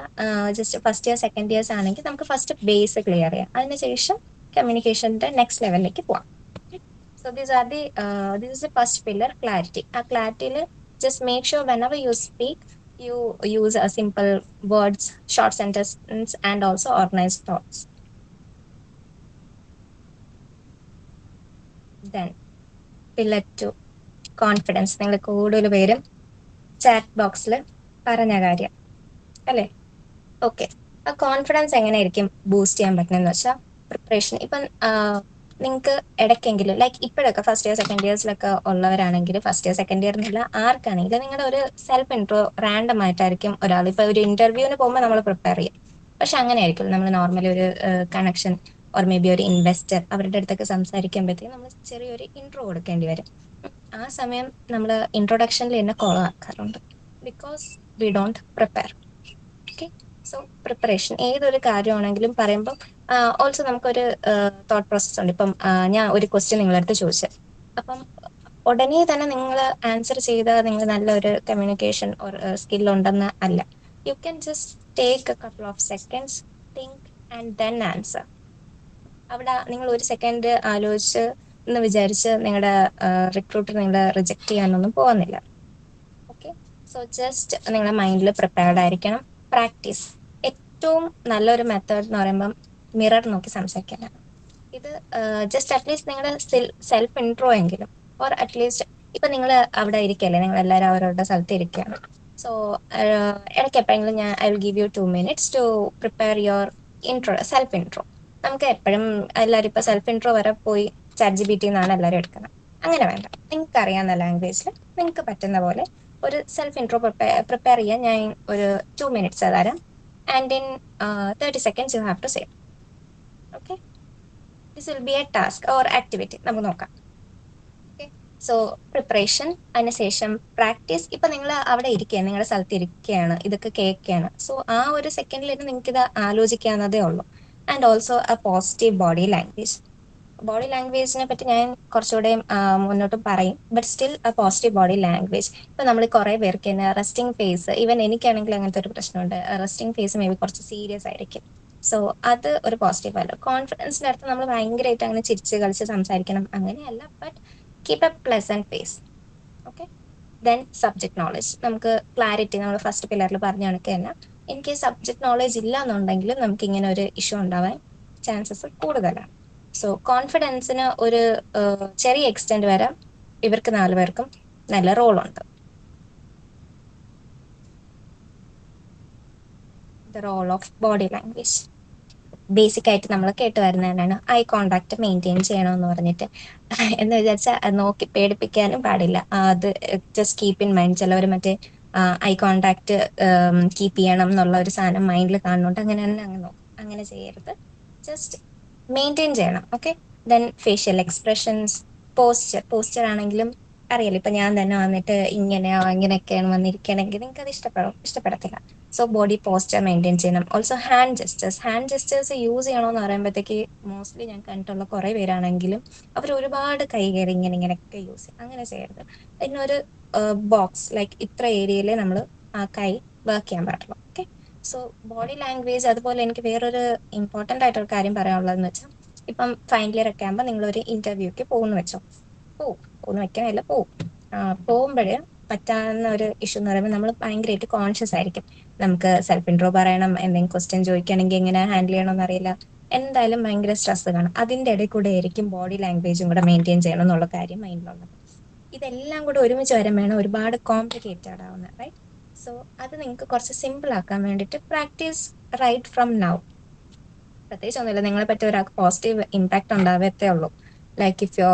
just first year second years ആണെങ്കിൽ നമുക്ക് ഫസ്റ്റ് ബേസ് ക്ലിയർ ചെയ്യാം, അതിനുശേഷം കമ്മ്യൂണിക്കേഷന്റെ നെക്സ്റ്റ് ലെവലിലേക്ക് പോവാം. So this is the first pillar, clarity. ആ ക്ലാരിറ്റിയിൽ just make sure whenever you speak you use a simple words, short sentences, and also organized thoughts. Then pillar 2, confidence. നിങ്ങൾ കൂടുതൽ പേരും chat ബോക്സിൽ പറഞ്ഞ കാര്യം അല്ലേ? ഓക്കെ, ആ കോൺഫിഡൻസ് എങ്ങനെയായിരിക്കും ബൂസ്റ്റ് ചെയ്യാൻ പറ്റുന്നതെന്ന് വെച്ചാൽ പ്രിപ്പറേഷൻ. ഇപ്പം നിങ്ങൾക്ക് ഇടയ്ക്കെങ്കിലും ലൈക്ക് ഇപ്പോഴൊക്കെ ഫസ്റ്റ് ഇയർ സെക്കൻഡ് ഇയേഴ്സിലൊക്കെ ഉള്ളവരാണെങ്കിൽ ഫസ്റ്റ് ഇയർ സെക്കൻഡ് ഇയർ എന്നല്ല ആർക്കാണെങ്കിലും നിങ്ങളുടെ ഒരു സെൽഫ് ഇൻട്രോ റാൻഡം ആയിട്ടായിരിക്കും ഒരാൾ. ഇപ്പോൾ ഒരു ഇന്റർവ്യൂവിന് പോകുമ്പോൾ നമ്മൾ പ്രിപ്പയർ ചെയ്യും. പക്ഷെ അങ്ങനെ ആയിരിക്കും നമ്മൾ നോർമലി ഒരു കണക്ഷൻ ഓർ മേ ബി ഒരു ഇൻവെസ്റ്റർ അവരുടെ അടുത്തൊക്കെ സംസാരിക്കുമ്പോഴത്തേക്കും നമ്മൾ ചെറിയൊരു ഇൻട്രോ കൊടുക്കേണ്ടി വരും. ആ സമയം നമ്മൾ ഇൻട്രൊഡക്ഷനിൽ തന്നെ കുളമാക്കാറുണ്ട് because we don't prepare. Okay, so preparation ഏതൊരു കാര്യമാണെങ്കിലും പറയുമ്പോൾ ഓൾസോ നമുക്കൊരു തോട്ട് പ്രോസസ് ഉണ്ട്. ഇപ്പം ഞാൻ ഒരു ക്വസ്റ്റ്യൻ നിങ്ങളടുത്ത് ചോദിച്ചത്, അപ്പം ഉടനെ തന്നെ നിങ്ങൾ ആൻസർ ചെയ്താൽ നിങ്ങൾ നല്ലൊരു കമ്മ്യൂണിക്കേഷൻ ഓർ സ്കിൽ ഉണ്ടെന്ന് അല്ല. U can just take A couple of seconds, think and then answer. അവിടെ നിങ്ങൾ ഒരു സെക്കൻഡ് ആലോചിച്ച് എന്ന് വിചാരിച്ച് നിങ്ങളുടെ റിക്രൂട്ടർ നിങ്ങളെ റിജക്ട് ചെയ്യാനൊന്നും പോകുന്നില്ല. ഓക്കെ, സോ ജസ്റ്റ് നിങ്ങളുടെ മൈൻഡിൽ പ്രിപ്പയർഡ് ആയിരിക്കണം. പ്രാക്ടീസ്. ഏറ്റവും നല്ലൊരു മെത്തേഡ് എന്ന് പറയുമ്പം മിറർ നോക്കി സംസാരിക്കാനാണ്. ഇത് ജസ്റ്റ് അറ്റ്ലീസ്റ്റ് നിങ്ങളുടെ സെൽഫ് ഇൻട്രോ എങ്കിലും, ഓർ അറ്റ്ലീസ്റ്റ് ഇപ്പം നിങ്ങൾ അവിടെ ഇരിക്കല്ലേ, നിങ്ങൾ എല്ലാവരും അവരവരുടെ സ്ഥലത്ത് ഇരിക്കുകയാണ്. സോ ഇടയ്ക്ക് എപ്പോഴെങ്കിലും I will give you 2 minutes to prepare your intro, self intro. നമുക്ക് എപ്പോഴും എല്ലാവരും ഇപ്പോൾ സെൽഫ് ഇൻട്രോ വരെ പോയി ChatGPT എന്നാണ് എല്ലാവരും എടുക്കുന്നത്. അങ്ങനെ വേണ്ട, നിങ്ങൾക്ക് അറിയാവുന്ന ലാംഗ്വേജിൽ നിങ്ങൾക്ക് പറ്റുന്ന പോലെ ഒരു സെൽഫ് ഇൻട്രോ പ്രിപ്പയർ ചെയ്യാൻ ഞാൻ ഒരു 2 minutes തരാം. And in 30 seconds you have to say. Okay, this will be a task or activity. നമുക്ക് നോക്കാം. ഓക്കെ, സോ പ്രിപ്പറേഷൻ, അതിനുശേഷം പ്രാക്ടീസ്. ഇപ്പം നിങ്ങൾ അവിടെ ഇരിക്കുകയാണ്, നിങ്ങളുടെ സ്ഥലത്ത് ഇരിക്കുകയാണ്, ഇതൊക്കെ കേൾക്കുകയാണ്. സോ ആ ഒരു സെക്കൻഡിൽ നിങ്ങൾക്ക് ഇത് ആലോചിക്കാവുന്നതേ ഉള്ളൂ. And also a positive body language. Body ലാംഗ്വേജിനെ പറ്റി ഞാൻ കുറച്ചുകൂടെ മുന്നോട്ട് പറയും. But still a positive body language. ഇപ്പം നമ്മൾ കുറേ പേർക്ക് തന്നെ റെസ്റ്റിംഗ് ഫേസ്, ഈവൻ എനിക്കാണെങ്കിൽ അങ്ങനത്തെ ഒരു പ്രശ്നമുണ്ട്. റെസ്റ്റിംഗ് ഫേസ് മേ ബി കുറച്ച് സീരിയസ് ആയിരിക്കും. സോ അത് ഒരു പോസിറ്റീവ് അല്ല. കോൺഫിഡൻസിൻ്റെ അടുത്ത് നമ്മൾ ഭയങ്കരമായിട്ട് അങ്ങനെ ചിരിച്ച് കളിച്ച് സംസാരിക്കണം അങ്ങനെയല്ല. But keep a pleasant face. Okay, then subject knowledge. നമുക്ക് ക്ലാരിറ്റി നമ്മൾ ഫസ്റ്റ് പില്ലറിൽ പറഞ്ഞ കണക്ക് തന്നെ എനിക്ക് സബ്ജക്ട് നോളജ് ഇല്ല എന്നുണ്ടെങ്കിലും നമുക്ക് ഇങ്ങനെ ഒരു ഇഷ്യൂ ഉണ്ടാവാൻ ചാൻസസ് കൂടുതലാണ്. സോ കോൺഫിഡൻസിന് ഒരു ചെറിയ എക്സ്റ്റെൻഡ് വരെ ഇവർക്ക് 4 പേർക്കും നല്ല റോളുണ്ട്. The role of body language basic ആയിട്ട് നമ്മൾ കേട്ട് വരുന്നതാണ് ഐ കോണ്ടാക്ട് മെയിൻറ്റെയിൻ ചെയ്യണമെന്ന് പറഞ്ഞിട്ട്. എന്ന് വിചാരിച്ചാൽ അത് നോക്കി പേടിപ്പിക്കാനും പാടില്ല. അത് ജസ്റ്റ് കീപ്പ് ഇൻ മൈൻഡ്. ചിലവർ മറ്റേ ഐ കോണ്ടാക്ട് കീപ്പ് ചെയ്യണം എന്നുള്ള ഒരു സാധനം മൈൻഡിൽ കാണുന്നുണ്ട്. അങ്ങനെ തന്നെ അങ്ങനെ ചെയ്യരുത്. ജസ്റ്റ് മെയിൻറ്റെയിൻ ചെയ്യണം. Okay, then facial expressions, posture ആണെങ്കിലും അറിയില്ല, ഇപ്പൊ ഞാൻ തന്നെ വന്നിട്ട് ഇങ്ങനെയോ ഇങ്ങനെയൊക്കെയാണ് വന്നിരിക്കണമെങ്കിൽ നിങ്ങൾക്ക് അത് ഇഷ്ടപ്പെടത്തില്ല. സോ ബോഡി പോസ്ചർ മെയിൻറ്റെയിൻ ചെയ്യണം. ഓൾസോ ഹാൻഡ് ജെസ്റ്റേഴ്സ് യൂസ് ചെയ്യണമെന്ന് പറയുമ്പോഴത്തേക്ക് മോസ്റ്റ്ലി ഞാൻ കണ്ടിട്ടുള്ള കുറേ പേരാണെങ്കിലും അവർ ഒരുപാട് കൈ കയറി ഇങ്ങനെയൊക്കെ യൂസ് ചെയ്യും. അങ്ങനെ ചെയ്യരുത്. അതിനൊരു ബോക്സ് ലൈക്ക് ഇത്ര ഏരിയയിലേ നമ്മൾ ആ കൈ വർക്ക് ചെയ്യാൻ പാടുള്ളൂ. Okay, so body language. അതുപോലെ എനിക്ക് വേറൊരു ഇമ്പോർട്ടൻ്റ് ആയിട്ടൊരു കാര്യം പറയാനുള്ളതെന്ന് വെച്ചാൽ, ഇപ്പം ഫൈനൽ ഇയർ ഒക്കെ ആകുമ്പോൾ നിങ്ങളൊരു ഇന്റർവ്യൂക്ക് പോകുന്നു വെച്ചോ, പോകുന്നു വെക്കാനല്ല പോകുമ്പോഴേ പറ്റാവുന്ന ഒരു ഇഷ്യൂ എന്ന് പറയുമ്പോൾ നമ്മൾ ഭയങ്കരമായിട്ട് കോൺഷ്യസ് ആയിരിക്കും. നമുക്ക് സെൽഫ് ഇൻട്രോ പറയണം, എന്തെങ്കിലും ക്വസ്റ്റ്യൻ ചോദിക്കുകയാണെങ്കിൽ എങ്ങനെ ഹാൻഡിൽ ചെയ്യണമെന്ന് അറിയില്ല, എന്തായാലും ഭയങ്കര സ്ട്രെസ് കാണും. അതിൻ്റെ ഇടയിൽ കൂടെ ആയിരിക്കും ബോഡി ലാംഗ്വേജും കൂടെ മെയിൻറ്റെയിൻ ചെയ്യണം എന്നുള്ള കാര്യം മൈൻഡിലുള്ളത്. ഇതെല്ലാം കൂടെ ഒരുമിച്ച് വരുമ്പോഴാണ് ഒരുപാട് കോംപ്ലിക്കേറ്റഡ് ആവുന്നത്, റൈറ്റ്? സോ അത് നിങ്ങൾക്ക് കുറച്ച് സിമ്പിൾ ആക്കാൻ വേണ്ടിയിട്ട് പ്രാക്ടീസ് റൈറ്റ് ഫ്രം നൗ. പ്രത്യേകിച്ച് ഒന്നുമില്ല, നിങ്ങളെ പറ്റി ഒരാൾക്ക് പോസിറ്റീവ് ഇമ്പാക്ട് ഉണ്ടാവത്തേ ഉള്ളൂ. Like if you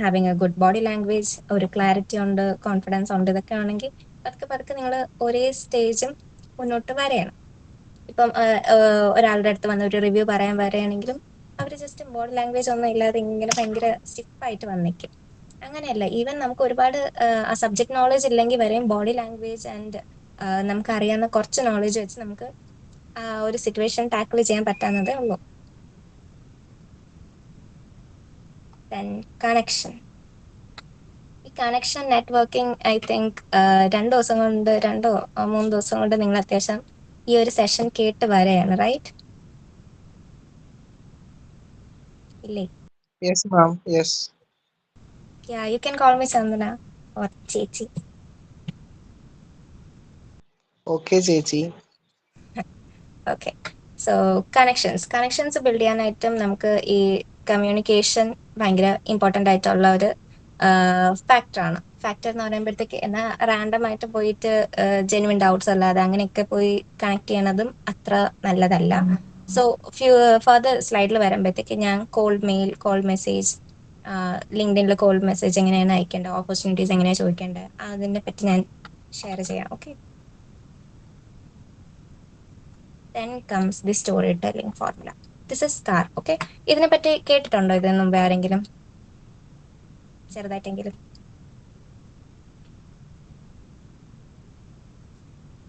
having A good body language, ഒരു ക്ലാരിറ്റി ഉണ്ട്, കോൺഫിഡൻസ് ഉണ്ട്, ഇതൊക്കെ ആണെങ്കിൽ പതുക്കെ നിങ്ങൾ ഒരേ സ്റ്റേജും മുന്നോട്ട് വരെയാണ്. ഇപ്പം ഒരാളുടെ അടുത്ത് വന്ന് ഒരു റിവ്യൂ പറയാൻ വരികയാണെങ്കിലും അവർ ജസ്റ്റ് ബോഡി ലാംഗ്വേജ് ഒന്നും ഇല്ലാതെ ഇങ്ങനെ ഭയങ്കര സ്റ്റിഫായിട്ട് വന്നിരിക്കും. അങ്ങനെയല്ല, ഈവൻ നമുക്ക് ഒരുപാട് ആ സബ്ജക്ട് നോളജ് ഇല്ലെങ്കിൽ വരെയും ബോഡി ലാംഗ്വേജ് ആൻഡ് നമുക്ക് അറിയാവുന്ന കുറച്ച് നോളജ് വെച്ച് നമുക്ക് ഒരു സിറ്റുവേഷൻ ടാക്കിൾ ചെയ്യാൻ പറ്റാവുന്നതേ ഉള്ളൂ. Then connection. ഈ കണക്ഷൻ നെറ്റ്വർക്കിംഗ് ഐ തിങ്ക് 2 ദിവസം കൊണ്ട് 2-3 ദിവസം കൊണ്ട് നിങ്ങൾ അത്യാവശ്യം ഈ ഒരു സെഷൻ കേട്ട് വരെയാണ്, റൈറ്റ്? ഇല്ലേ? Yes, ma'am. Yes. Yeah, you can call me Chandana or ചേച്ചി. Okay, ചേച്ചി. ഓക്കെ, സോ കണക്ഷൻസ് ബിൽഡ് ചെയ്യാനായിട്ടും നമുക്ക് ഈ കമ്മ്യൂണിക്കേഷൻ ഭയങ്കര ഇമ്പോർട്ടൻ്റ് ആയിട്ടുള്ള ഒരു ഫാക്ടർ എന്ന് പറയുമ്പോഴത്തേക്ക്, എന്നാൽ റാൻഡം ആയിട്ട് പോയിട്ട് ജെന്യുവൻ ഡൗട്ട്സ് അല്ലാതെ അങ്ങനെയൊക്കെ പോയി കണക്ട് ചെയ്യണതും അത്ര നല്ലതല്ല. സോ ഫർദർ സ്ലൈഡിൽ വരുമ്പോഴത്തേക്ക് ഞാൻ കോൾ മെസ്സേജ്, ലിങ്ക്ഡിനിൽ കോൾ മെസ്സേജ് എങ്ങനെയാണ് അയക്കേണ്ടത്, ഓപ്പർച്യൂണിറ്റീസ് എങ്ങനെയാണ് ചോദിക്കേണ്ടത്, അതിനെ പറ്റി ഞാൻ ഷെയർ ചെയ്യാം. Okay, then comes the storytelling formula. This is STAR. Okay, ഇതിനെ പറ്റി കേട്ടിട്ടുണ്ടോ ഇതിന് മുമ്പ് ആരെങ്കിലും ചെറുതായിട്ടെങ്കിലും?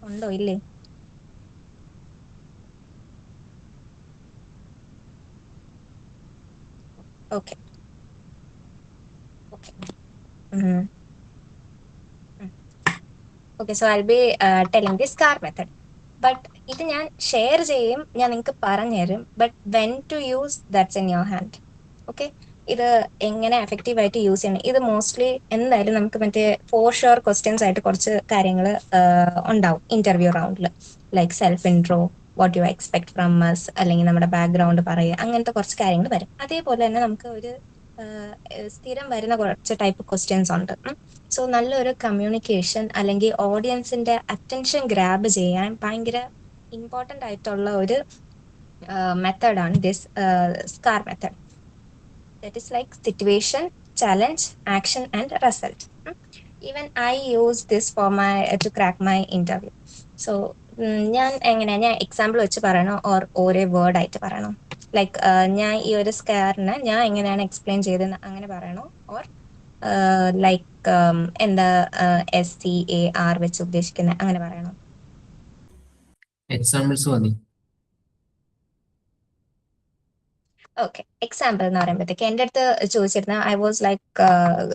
ഉണ്ടോ? ഇല്ലേ? Okay okay okay, so I be telling the STAR method. But ഇത് ഞാൻ ഷെയർ ചെയ്യും, ഞാൻ നിങ്ങൾക്ക് പറഞ്ഞു തരും. But when to use that's in your hand. Okay, ഇത് എങ്ങനെ എഫക്റ്റീവ് ആയിട്ട് യൂസ് ചെയ്യണം, ഇത് മോസ്റ്റ്ലി എന്തായാലും നമുക്ക് മറ്റേ ഫോർ ഷുവർ ക്വസ്റ്റ്യൻസ് ആയിട്ട് കുറച്ച് കാര്യങ്ങൾ ഉണ്ടാവും ഇന്റർവ്യൂ റൗണ്ടിൽ. Like self intro, what you expect from us, അല്ലെങ്കിൽ നമ്മുടെ ബാക്ക്ഗ്രൗണ്ട് പറയുക, അങ്ങനത്തെ കുറച്ച് കാര്യങ്ങൾ വരും. അതേപോലെ തന്നെ നമുക്ക് ഒരു സ്ഥിരം വരുന്ന കുറച്ച് ടൈപ്പ് ക്വസ്റ്റ്യൻസ് ഉണ്ട്. സോ നല്ലൊരു കമ്മ്യൂണിക്കേഷൻ അല്ലെങ്കിൽ ഓഡിയൻസിന്റെ അറ്റൻഷൻ ഗ്രാബ് ചെയ്യാൻ ഭയങ്കര ഇമ്പോർട്ടൻ്റ് ആയിട്ടുള്ള ഒരു മെത്തേഡാണ് this scar method. That is like situation, challenge, action and result. Even I use this for to crack my interview. So ഞാൻ എക്സാമ്പിൾ വെച്ച് പറയണോ ഓർ ഓരോ വേർഡ് ആയിട്ട് പറയണോ? ലൈക്ക് ഞാൻ ഈ ഒരു സ്കാറിനെ ഞാൻ എങ്ങനെയാണ് എക്സ്പ്ലെയിൻ ചെയ്തതെന്ന് അങ്ങനെ പറയണോ, ഓർ ലൈക്ക് എന്താ SCAR വെച്ച് ഉദ്ദേശിക്കുന്നത് അങ്ങനെ പറയണോ? എക്സാമ്പിൾസ് മതി. ഓക്കെ, എക്സാമ്പിൾ എന്ന് പറയുമ്പോഴത്തേക്ക് എൻ്റെ അടുത്ത് ചോദിച്ചിരുന്ന I was like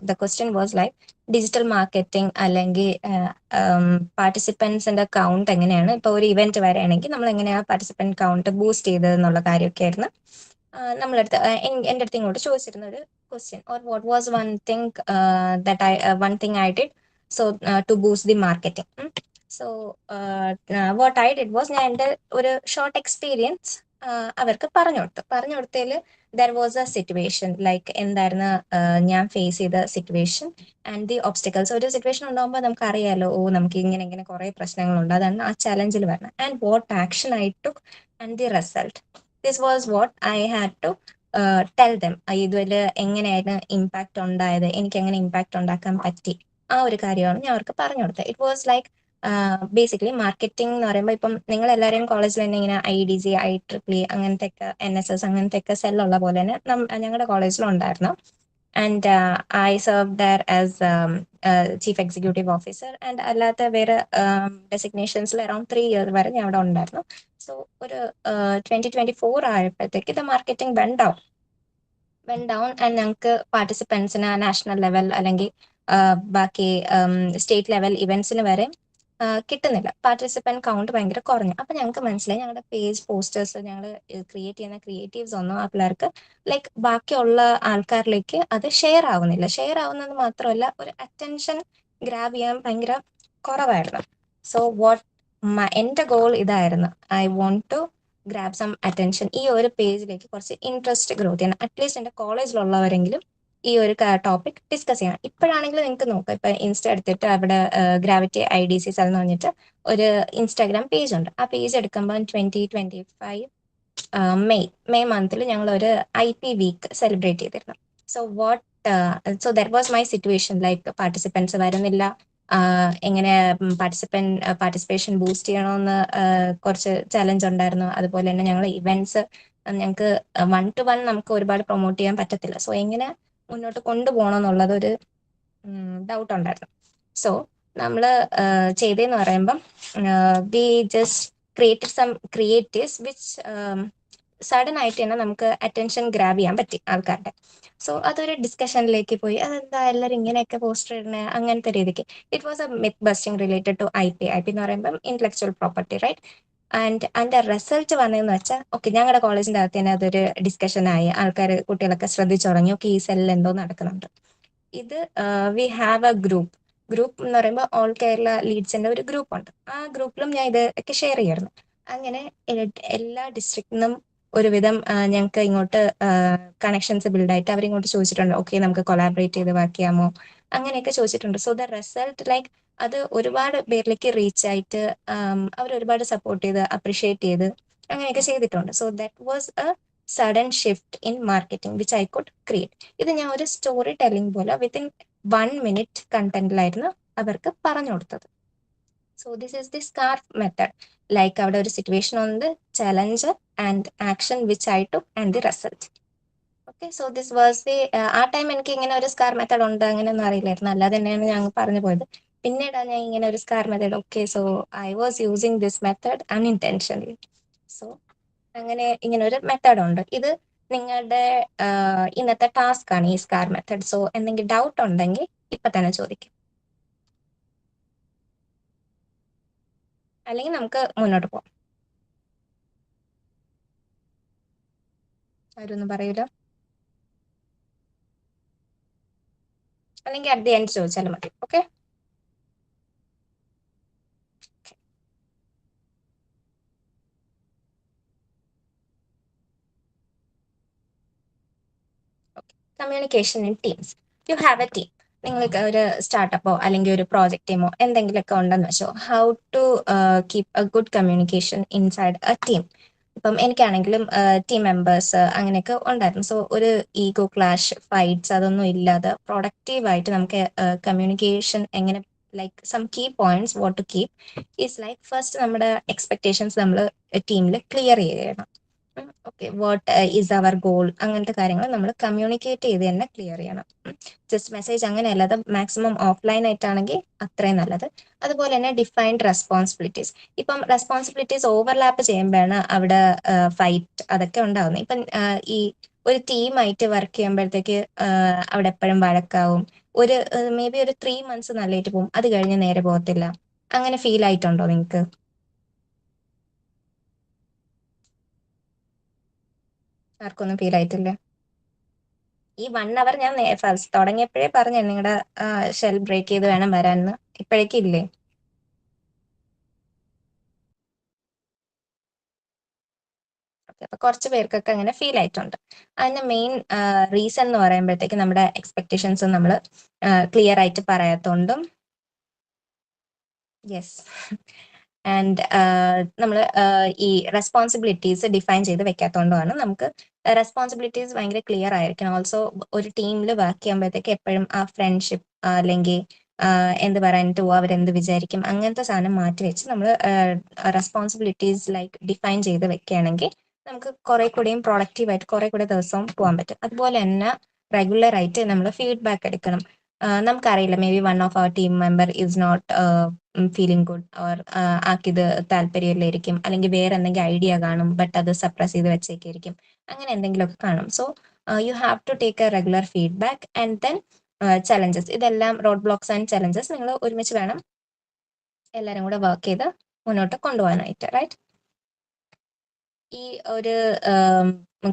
the question was like digital marketing അല്ലെങ്കിൽ പാർട്ടിസിപ്പൻസിന്റെ കൗണ്ട് എങ്ങനെയാണ്, ഇപ്പോൾ ഒരു ഇവന്റ് വരെയാണെങ്കിൽ നമ്മൾ എങ്ങനെയാണ് പാർട്ടിസിപ്പൻറ്റ് കൗണ്ട് ബൂസ്റ്റ് ചെയ്തത് എന്നുള്ള കാര്യമൊക്കെ ആയിരുന്നു നമ്മളടുത്ത് എൻ്റെ അടുത്ത് ഇങ്ങോട്ട് ചോദിച്ചിരുന്ന ഒരു question. Or what was one thing I did so to boost the marketing. So what I did was, ഞാൻ എൻ്റെ ഒരു ഷോർട്ട് എക്സ്പീരിയൻസ് അവർക്ക് പറഞ്ഞു കൊടുത്തതിൽ there was a situation, like എന്തായിരുന്നു ഞാൻ ഫേസ് ചെയ്ത സിറ്റുവേഷൻ ആൻഡ് ദി ഒബ്സ്റ്റക്കിൾസ്. ഒരു സിറ്റുവേഷൻ ഉണ്ടാകുമ്പോൾ നമുക്ക് അറിയാലോ, നമുക്ക് ഇങ്ങനെ കുറെ പ്രശ്നങ്ങളുണ്ട്, അതാണ് ആ ചലഞ്ചിൽ വരുന്നത്. And what action I took and the result, this was what I had to tell them. ഇതിൽ എങ്ങനെയായിരുന്നു ഇമ്പാക്ട് ഉണ്ടായത്, എനിക്ക് എങ്ങനെ ഇമ്പാക്ട് ഉണ്ടാക്കാൻ പറ്റി, ആ ഒരു കാര്യമാണ് ഞാൻ അവർക്ക് പറഞ്ഞു കൊടുത്തത്. It was like basically marketing എന്ന് പറയുമ്പോൾ ഇപ്പം നിങ്ങൾ എല്ലാവരെയും കോളേജിൽ തന്നെ ഇങ്ങനെ IDG, IEEE അങ്ങനത്തെ ഒക്കെ NSS അങ്ങനത്തെ ഒക്കെ സെല്ലുള്ള പോലെ തന്നെ ഞങ്ങളുടെ കോളേജിലും ഉണ്ടായിരുന്നു. And I serve there as chief executive officer and അല്ലാത്ത വേറെ ഡെസിഗ്നേഷൻസിൽ അറൌണ്ട് 3 years വരെ ഞാൻ അവിടെ ഉണ്ടായിരുന്നു. സോ ഒരു 2024 ആയപ്പോഴത്തേക്ക് the marketing when down and ഞങ്ങൾക്ക് പാർട്ടിസിപ്പൻസിന് നാഷണൽ ലെവൽ അല്ലെങ്കിൽ ബാക്കി സ്റ്റേറ്റ് ലെവൽ ഇവന്റ്സിന് വരെ കിട്ടുന്നില്ല. പാർട്ടിസിപ്പന്റ് കൗണ്ട് ഭയങ്കര കുറഞ്ഞു. അപ്പൊ ഞങ്ങൾക്ക് മനസ്സിലായി ഞങ്ങളുടെ പേജ് പോസ്റ്റേഴ്സ് ഞങ്ങൾ ക്രിയേറ്റ് ചെയ്യുന്ന ക്രിയേറ്റീവ്സ് ഒന്നും ആ പിള്ളേർക്ക് ലൈക്ക് ബാക്കിയുള്ള ആൾക്കാരിലേക്ക് അത് ഷെയർ ആവുന്നില്ല. ഷെയർ ആവുന്നത് മാത്രമല്ല ഒരു അറ്റൻഷൻ ഗ്രാബ് ചെയ്യാൻ ഭയങ്കര കുറവായിരുന്നു. സോ എന്റെ ഗോൾ ഇതായിരുന്നു, I want to grab some attention. ഈ ഒരു പേജിലേക്ക് കുറച്ച് ഇൻട്രസ്റ്റ് ഗ്രോത്ത് ചെയ്യണം. അറ്റ്ലീസ്റ്റ് എന്റെ കോളേജിലുള്ളവരെങ്കിലും ഈ ഒരു ടോപ്പിക് ഡിസ്കസ് ചെയ്യണം. ഇപ്പോഴാണെങ്കിൽ നിങ്ങൾക്ക് നോക്കാം, ഇപ്പൊ ഇൻസ്റ്റ എടുത്തിട്ട് അവിടെ ഗ്രാവിറ്റി IDCs എന്ന് പറഞ്ഞിട്ട് ഒരു ഇൻസ്റ്റാഗ്രാം പേജ് ഉണ്ട്. ആ പേജ് എടുക്കുമ്പോൾ 2025 മെയ് മന്തിൽ ഞങ്ങൾ ഒരു IP വീക്ക് സെലിബ്രേറ്റ് ചെയ്തിരുന്നു. So that was my situation. Like participants വരുന്നില്ല, എങ്ങനെ പാർട്ടിസിപ്പേഷൻ ബൂസ്റ്റ് ചെയ്യണമെന്ന് കുറച്ച് ചലഞ്ച് ഉണ്ടായിരുന്നു. അതുപോലെ തന്നെ ഞങ്ങൾ ഇവന്റ്സ് ഞങ്ങൾക്ക് 1-to-1 നമുക്ക് ഒരുപാട് പ്രൊമോട്ട് ചെയ്യാൻ പറ്റത്തില്ല. സോ എങ്ങനെ മുന്നോട്ട് കൊണ്ടുപോകണം എന്നുള്ളത് ഒരു ഡൗട്ട് ഉണ്ടായിരുന്നു. സോ നമ്മൾ ചെയ്തതെന്ന് പറയുമ്പം we just created some creatives which sudden ആയിട്ട് തന്നെ നമുക്ക് അറ്റൻഷൻ ഗ്രാബ് ചെയ്യാൻ പറ്റി ആൾക്കാരുടെ. സോ അതൊരു ഡിസ്കഷനിലേക്ക് പോയി, അതെന്താ എല്ലാവരും ഇങ്ങനെയൊക്കെ പോസ്റ്റർ ഇടുന്നത്, അങ്ങനത്തെ രീതിക്ക്. It was a myth busting related to IP എന്ന് പറയുമ്പം ഇന്റലക്ച്വൽ പ്രോപ്പർട്ടി, റൈറ്റ്? ആൻഡ് അതിന്റെ റിസൾട്ട് വന്നതെന്ന് വെച്ചാൽ ഓക്കെ, ഞങ്ങളുടെ കോളേജിന്റെ അകത്ത് തന്നെ അതൊരു ഡിസ്കഷൻ ആയി. ആൾക്കാർ കുട്ടികളൊക്കെ ശ്രദ്ധിച്ചു തുടങ്ങി, ഓക്കെ ഈ സെല്ലിൽ എന്തോ നടക്കുന്നുണ്ട്. ഇത് വി ഹാവ് എ ഗ്രൂപ്പ് എന്ന് പറയുമ്പോൾ ഓൾ കേരള ലീഡ്സിന്റെ ഒരു ഗ്രൂപ്പ് ഉണ്ട്. ആ ഗ്രൂപ്പിലും ഞാൻ ഇത് ഒക്കെ ഷെയർ ചെയ്യായിരുന്നു. അങ്ങനെ എല്ലാ ഡിസ്ട്രിക്റ്റിൽ നിന്നും ഒരുവിധം ഞങ്ങൾക്ക് ഇങ്ങോട്ട് കണക്ഷൻസ് ബിൽഡായിട്ട് അവരിങ്ങോട്ട് ചോദിച്ചിട്ടുണ്ട്, ഓക്കെ നമുക്ക് കൊളാബറേറ്റ് ചെയ്ത് വർക്ക് ചെയ്യാമോ, അങ്ങനെയൊക്കെ ചോദിച്ചിട്ടുണ്ട്. സോ ദ റിസൾട്ട് ലൈക്ക് അത് ഒരുപാട് പേരിലേക്ക് റീച്ച് ആയിട്ട് അവർ ഒരുപാട് സപ്പോർട്ട് ചെയ്ത് അപ്രിഷിയേറ്റ് ചെയ്ത് അങ്ങനെയൊക്കെ ചെയ്തിട്ടുണ്ട്. So that was A sudden shift in marketing which I could create. ഇത് ഞാൻ ഒരു സ്റ്റോറി ടെല്ലിംഗ് പോലെ വിത്തിൻ 1 minute കണ്ടന്റിലായിരുന്നു അവർക്ക് പറഞ്ഞു കൊടുത്തത്. So this is the scarf method. Like അവിടെ ഒരു സിറ്റുവേഷൻ ഉണ്ട്, challenge and action which I took and the result. Okay, so this was the ആ ടൈം എനിക്ക് ഇങ്ങനെ ഒരു സ്കാർ മെത്തഡ് ഉണ്ട് അങ്ങനെയൊന്നും അറിയില്ലായിരുന്നു. അല്ലാതെ തന്നെയാണ് ഞാൻ പറഞ്ഞു പോയത്. പിന്നീടാണ് ഞാൻ ഇങ്ങനെ ഒരു scar method, okay so I was using this method unintentionally. So അങ്ങനെ ഇങ്ങനെ ഒരു മെത്തഡ് ഉണ്ട്. ഇത് നിങ്ങളുടെ ഇന്നത്തെ ടാസ്ക് ആണ് ഈ സ്കാർ മെത്തഡ്. സോ എന്തെങ്കിലും ഡൗട്ട് ഉണ്ടെങ്കിൽ ഇപ്പൊ തന്നെ ചോദിക്കും, അല്ലെങ്കിൽ നമുക്ക് മുന്നോട്ട് പോകാം. ആരൊന്നും പറയൂല, അല്ലെങ്കിൽ അറ്റ് ദി എൻഡ് ചോദിച്ചാലും മതി. Okay, communication in teams. You have A team. നിങ്ങൾക്ക് ഒരു സ്റ്റാർട്ടപ്പോ അല്ലെങ്കിൽ ഒരു പ്രോജക്റ്റ് ടീമോ എന്തെങ്കിലുമൊക്കെ ഉണ്ടെന്ന് വെച്ചോ. How to keep a good communication inside a team. ഇപ്പം എനിക്കാണെങ്കിലും ടീം മെമ്പേഴ്സ് അങ്ങനെയൊക്കെ ഉണ്ടായിരുന്നു. സോ ഒരു ഈഗോ ക്ലാഷ്, ഫൈറ്റ്സ് അതൊന്നും ഇല്ലാതെ പ്രൊഡക്റ്റീവായിട്ട് നമുക്ക് കമ്മ്യൂണിക്കേഷൻ എങ്ങനെ, like some key points what to keep is like first നമ്മുടെ എക്സ്പെക്ടേഷൻസ് നമ്മൾ ടീമിൽ ക്ലിയർ ചെയ്യണം. Okay, what is our goal, അങ്ങനത്തെ കാര്യങ്ങൾ നമ്മൾ കമ്മ്യൂണിക്കേറ്റ് ചെയ്ത് തന്നെ ക്ലിയർ ചെയ്യണം. ജസ്റ്റ് മെസ്സേജ് അങ്ങനെയല്ല, അത് മാക്സിമം ഓഫ്ലൈൻ ആയിട്ടാണെങ്കിൽ അത്രയും നല്ലത്. അതുപോലെ തന്നെ ഡിഫൈൻഡ് റെസ്പോൺസിബിലിറ്റീസ്. ഇപ്പം റെസ്പോൺസിബിലിറ്റീസ് ഓവർലാപ്പ് ചെയ്യുമ്പോഴാണ് അവിടെ ഫൈറ്റ് അതൊക്കെ ഉണ്ടാകുന്നത്. ഇപ്പം ഈ ഒരു ടീമായിട്ട് വർക്ക് ചെയ്യുമ്പോഴത്തേക്ക് അവിടെ എപ്പോഴും വഴക്കാവും. ഒരു മേ ബി ഒരു 3 months നല്ലതായിട്ട് പോകും, അത് കഴിഞ്ഞ് നേരെ പോകത്തില്ല. അങ്ങനെ ഫീൽ ആയിട്ടുണ്ടോ നിങ്ങൾക്ക്? ആർക്കൊന്നും ഫീൽ ആയിട്ടില്ല? ഈ 1 hour ഞാൻ ഫസ്റ്റ് തുടങ്ങിയപ്പോഴേ പറഞ്ഞു നിങ്ങളുടെ ഷെൽ ബ്രേക്ക് ചെയ്ത് വേണം വരാനെന്ന്. ഇപ്പോഴേക്കും ഇല്ലേ? അപ്പൊ കുറച്ച് പേർക്കൊക്കെ അങ്ങനെ ഫീൽ ആയിട്ടുണ്ട്. അതിന്റെ മെയിൻ റീസൺ എന്ന് പറയുമ്പോഴത്തേക്ക് നമ്മുടെ എക്സ്പെക്ടേഷൻസ് നമ്മൾ ക്ലിയർ ആയിട്ട് പറയാത്തോണ്ടും, യെസ്, ആൻഡ് നമ്മൾ ഈ റെസ്പോൺസിബിലിറ്റീസ് ഡിഫൈൻ ചെയ്ത് വെക്കാത്തതുകൊണ്ടാണ്. നമുക്ക് റെസ്പോൺസിബിലിറ്റീസ് ഭയങ്കര ക്ലിയർ ആയിരിക്കണം. ഓൾസോ ഒരു ടീമിൽ വർക്ക് ചെയ്യുമ്പോഴത്തേക്ക് എപ്പോഴും ആ ഫ്രണ്ട്ഷിപ്പ് അല്ലെങ്കിൽ എന്ത് പറയാനിട്ട് അവരെന്ത് വിചാരിക്കും അങ്ങനത്തെ സാധനം മാറ്റി വെച്ച് നമ്മൾ റെസ്പോൺസിബിലിറ്റീസ് ലൈക്ക് ഡിഫൈൻ ചെയ്ത് വെക്കുകയാണെങ്കിൽ നമുക്ക് കുറെ കൂടെയും പ്രൊഡക്റ്റീവായിട്ട് കുറെ കൂടെ ദിവസവും പോകാൻ പറ്റും. അതുപോലെ തന്നെ റെഗുലർ ആയിട്ട് നമ്മൾ ഫീഡ്ബാക്ക് എടുക്കണം. നമുക്കറിയില്ല, may be one of our team member is not feeling good, or ആക്കിയത് താല്പര്യമില്ലായിരിക്കും, അല്ലെങ്കിൽ വേറെ എന്തെങ്കിലും ഐഡിയ കാണും, ബട്ട് അത് സപ്രസ് ചെയ്ത് വെച്ചേക്കായിരിക്കും, അങ്ങനെ എന്തെങ്കിലുമൊക്കെ കാണും. So you have to take a regular feedback and then challenges. ഇതെല്ലാം റോഡ് ബ്ലോക്സ് ആൻഡ് ചലഞ്ചസ് നിങ്ങൾ ഒരുമിച്ച് വേണം എല്ലാവരും കൂടെ വർക്ക് ചെയ്ത് മുന്നോട്ട് കൊണ്ടുപോകാനായിട്ട്, റൈറ്റ്? ഈ ഒരു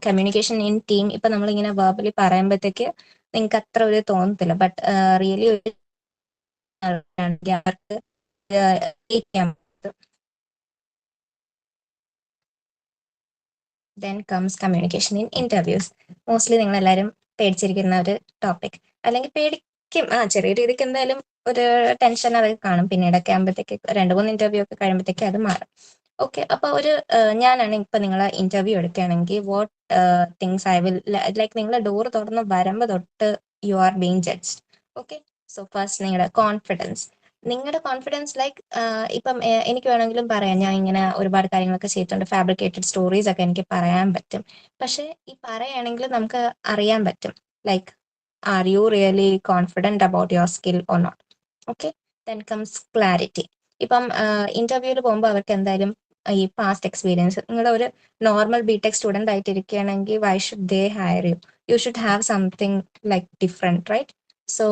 കമ്മ്യൂണിക്കേഷൻ ഇൻ ടീം ഇപ്പൊ നമ്മളിങ്ങനെ വെർബലി പറയുമ്പോഴത്തേക്ക് നിങ്ങൾക്ക് അത്ര ഒരു തോന്നത്തില്ല, ബട്ട് റിയലി അവർക്ക് ചെയ്യാൻ പറ്റും. Then comes communication in interviews. Mostly നിങ്ങൾ എല്ലാവരും പേടിച്ചിരിക്കുന്ന ഒരു ടോപ്പിക്, അല്ലെങ്കിൽ പേടിക്കും, ചെറിയ രീതിക്ക് എന്തായാലും ഒരു ടെൻഷൻ അത് കാണും. പിന്നീടൊക്കെ ആകുമ്പോഴത്തേക്ക് 2-3 ഇന്റർവ്യൂ ഒക്കെ കഴിയുമ്പോഴത്തേക്ക് അത് മാറും. ഓക്കെ, അപ്പൊ ഒരു ഞാനാണ് ഇപ്പൊ നിങ്ങളെ ഇന്റർവ്യൂ എടുക്കുകയാണെങ്കിൽ what things I will like, നിങ്ങൾ ഡോർ തുറന്ന് വരുമ്പോൾ തൊട്ട് you are being judged. Okay, so first നിങ്ങളുടെ കോൺഫിഡൻസ് ലൈക്ക്, ഇപ്പം എനിക്ക് വേണമെങ്കിലും പറയാം, ഞാൻ ഇങ്ങനെ ഒരുപാട് കാര്യങ്ങളൊക്കെ ചെയ്തിട്ടുണ്ട്, ഫാബ്രിക്കേറ്റഡ് സ്റ്റോറീസ് ഒക്കെ എനിക്ക് പറയാൻ പറ്റും. പക്ഷെ ഈ പറയുകയാണെങ്കിൽ നമുക്ക് അറിയാൻ പറ്റും, like are you really confident about your skill or not. Okay, then comes clarity. ഇപ്പം ഇന്റർവ്യൂവിൽ പോകുമ്പോൾ അവർക്ക് എന്തായാലും ഈ പാസ്റ്റ് എക്സ്പീരിയൻസ്, നിങ്ങളുടെ ഒരു നോർമൽ ബിടെക് സ്റ്റുഡന്റ് ആയിട്ട് ഇരിക്കുകയാണെങ്കിൽ why should they hire you? You should have something like different, right? So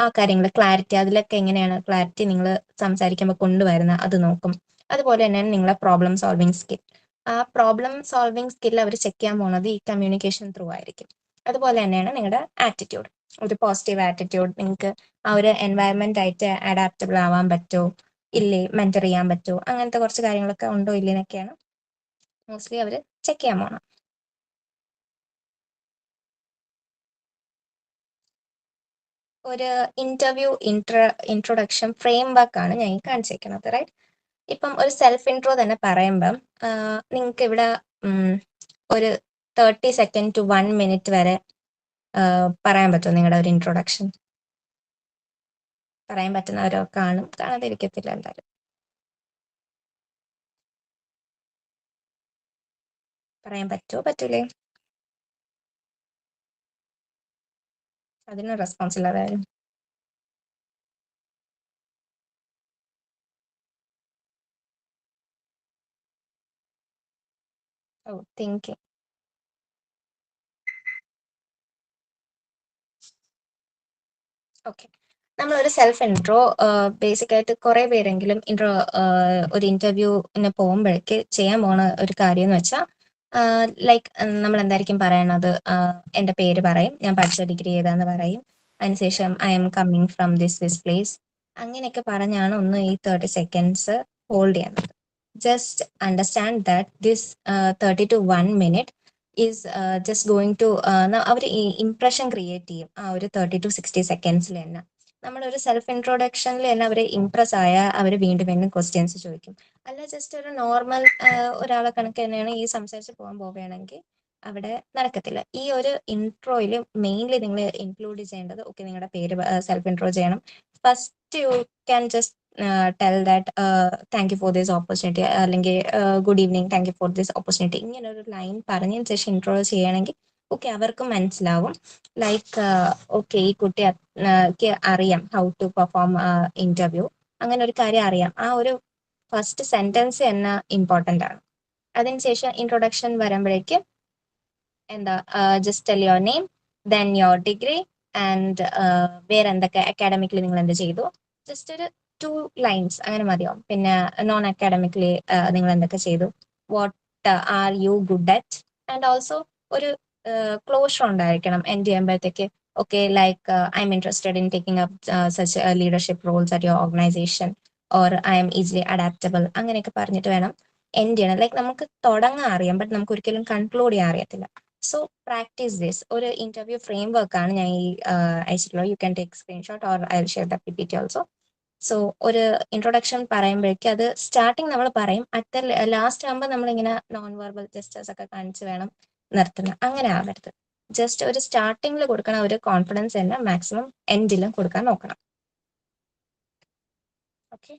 ആ കാര്യങ്ങൾ ക്ലാരിറ്റി, അതിലൊക്കെ എങ്ങനെയാണ് ക്ലാരിറ്റി നിങ്ങൾ സംസാരിക്കുമ്പോൾ കൊണ്ടുവരുന്നത് അത് നോക്കും. അതുപോലെ തന്നെയാണ് നിങ്ങളെ പ്രോബ്ലം സോൾവിങ് സ്കിൽ. ആ പ്രോബ്ലം സോൾവിങ് സ്കിൽ അവർ ചെക്ക് ചെയ്യാൻ പോകുന്നത് ഈ കമ്മ്യൂണിക്കേഷൻ ത്രൂ ആയിരിക്കും. അതുപോലെ തന്നെയാണ് നിങ്ങളുടെ ആറ്റിറ്റ്യൂഡ്, ഒരു പോസിറ്റീവ് ആറ്റിറ്റ്യൂഡ്. നിങ്ങൾക്ക് ആ ഒരു എൻവയറമെന്റ് ആയിട്ട് അഡാപ്റ്റബിൾ ആവാൻ പറ്റുമോ ഇല്ലേ, മെന്റർ ചെയ്യാൻ പറ്റുമോ, അങ്ങനത്തെ കുറച്ച് കാര്യങ്ങളൊക്കെ ഉണ്ടോ ഇല്ലേന്നൊക്കെയാണ് മോസ്റ്റ്ലി അവർ ചെക്ക് ചെയ്യാൻ പോകണം. ഒരു ഇന്റർവ്യൂ ഇൻട്രൊഡക്ഷൻ ഫ്രെയിം വർക്ക് ആണ് ഞാൻ ഈ കാണിച്ചേക്കുന്നത്, റൈറ്റ്? ഇപ്പം ഒരു സെൽഫ് ഇൻട്രോ തന്നെ പറയുമ്പം നിങ്ങൾക്ക് ഇവിടെ ഒരു 30 സെക്കൻഡ് ടു 1 മിനിറ്റ് വരെ പറയാൻ പറ്റുമോ നിങ്ങളുടെ ഒരു ഇൻട്രൊഡക്ഷൻ? പറയാൻ പറ്റുന്നവരോ കാണും, കാണാതിരിക്കത്തില്ല എന്തായാലും. പറയാൻ പറ്റുമോ പറ്റൂലേ? അതിന് റെസ്പോൺസ് ഇല്ലാതായാലും. ഓ, തിങ്കിങ്. ഓക്കെ, നമ്മളൊരു സെൽഫ് ഇൻട്രോ ബേസിക് ആയിട്ട് കുറെ പേരെങ്കിലും ഒരു ഇന്റർവ്യൂവിന് പോകുമ്പോഴേക്ക് ചെയ്യാൻ പോണ ഒരു കാര്യം എന്ന് വെച്ചാൽ, ലൈക്ക് നമ്മൾ എന്തായിരിക്കും പറയണത്, എൻ്റെ പേര് പറയും, ഞാൻ പഠിച്ച ഡിഗ്രി ഏതാന്ന് പറയും, അതിനുശേഷം I'm coming from this place, അങ്ങനെയൊക്കെ പറഞ്ഞാണ് ഒന്ന് ഈ 30 സെക്കൻഡ്സ് ഹോൾഡ് ചെയ്യുന്നത്. Just understand that this 30 to 1 minute is just going to, അവർ ഈ ഇംപ്രഷൻ ക്രിയേറ്റ് ചെയ്യും ആ ഒരു 30 to 60 സെക്കൻഡ്സിൽ തന്നെ. നമ്മളൊരു സെൽഫ് ഇൻട്രൊഡക്ഷനിൽ തന്നെ അവർ ഇംപ്രസ് ആയാൽ അവർ വീണ്ടും വീണ്ടും ക്വസ്റ്റ്യൻസ് ചോദിക്കും. അല്ല ജസ്റ്റ് ഒരു നോർമൽ ഒരാളെ കണക്ക് തന്നെയാണ് ഈ സംസാരിച്ച് പോവുകയാണെങ്കിൽ അവിടെ നടക്കത്തില്ല. ഈ ഒരു ഇൻട്രോയിൽ മെയിൻലി നിങ്ങൾ ഇൻക്ലൂഡ് ചെയ്യേണ്ടത്, ഓക്കെ, നിങ്ങളുടെ പേര് സെൽഫ് ഇൻട്രോ ചെയ്യണം. First you can just tell that thank you for this opportunity, അല്ലെങ്കിൽ good evening, thank you for this opportunity, ഇങ്ങനെ ഒരു ലൈൻ പറഞ്ഞതിന് ശേഷം ഇൻട്രോ ചെയ്യണമെങ്കിൽ ഓക്കെ അവർക്കും മനസ്സിലാവും, ലൈക്ക് ഓക്കെ ഈ കുട്ടി അറിയാം ഹൗ ടു പെർഫോം ഇന്റർവ്യൂ, അങ്ങനെ ഒരു കാര്യം അറിയാം. ആ ഒരു ഫസ്റ്റ് സെന്റൻസ് തന്നെ ഇമ്പോർട്ടൻ്റ് ആണ്. അതിനുശേഷം ഇൻട്രൊഡക്ഷൻ വരുമ്പോഴേക്ക് എന്താ, just tell your name, then your degree, and വേറെ എന്തൊക്കെ അക്കാഡമിക്കലി നിങ്ങൾ എന്ത് ചെയ്തു, ജസ്റ്റ് ഒരു 2 ലൈൻസ് അങ്ങനെ മതിയാവും. പിന്നെ നോൺ അക്കാഡമിക്കലി നിങ്ങൾ എന്തൊക്കെ ചെയ്തു, what are you good at, and also ഒരു ക്ലോഷർ ഉണ്ടായിരിക്കണം എൻഡ് ചെയ്യുമ്പോഴത്തേക്ക്. Okay, like I'm interested in taking up such leadership roles at your organisation, or I'm easily adaptable, അങ്ങനെയൊക്കെ പറഞ്ഞിട്ട് വേണം എൻഡ് ചെയ്യണം. ലൈക്ക് നമുക്ക് തുടങ്ങാൻ അറിയാം, ബട്ട് നമുക്ക് ഒരിക്കലും കൺക്ലൂഡ് ചെയ്യാൻ അറിയത്തില്ല. So practice this. ഒരു ഇന്റർവ്യൂ ഫ്രെയിം വർക്ക് ആണ് ഞാൻ ഈ അയച്ചിട്ടുള്ളത്. You can take screenshot or I will share the PPT also. So ഒരു ഇൻട്രൊഡക്ഷൻ പറയുമ്പോഴേക്ക് അത് സ്റ്റാർട്ടിങ് നമ്മൾ പറയും, അറ്റ് ലാസ്റ്റ് ആകുമ്പോൾ നമ്മളിങ്ങനെ നോൺ വെർബൽ ജസ്റ്റേഴ്സ് ഒക്കെ കാണിച്ച് വേണം നിർത്തുന്നത്. അങ്ങനെ ആവരുത്. ജസ്റ്റ് ഒരു സ്റ്റാർട്ടിങ്ങിൽ കൊടുക്കണ ഒരു കോൺഫിഡൻസ് തന്നെ മാക്സിമം എൻഡിലും കൊടുക്കാൻ നോക്കണം. Okay,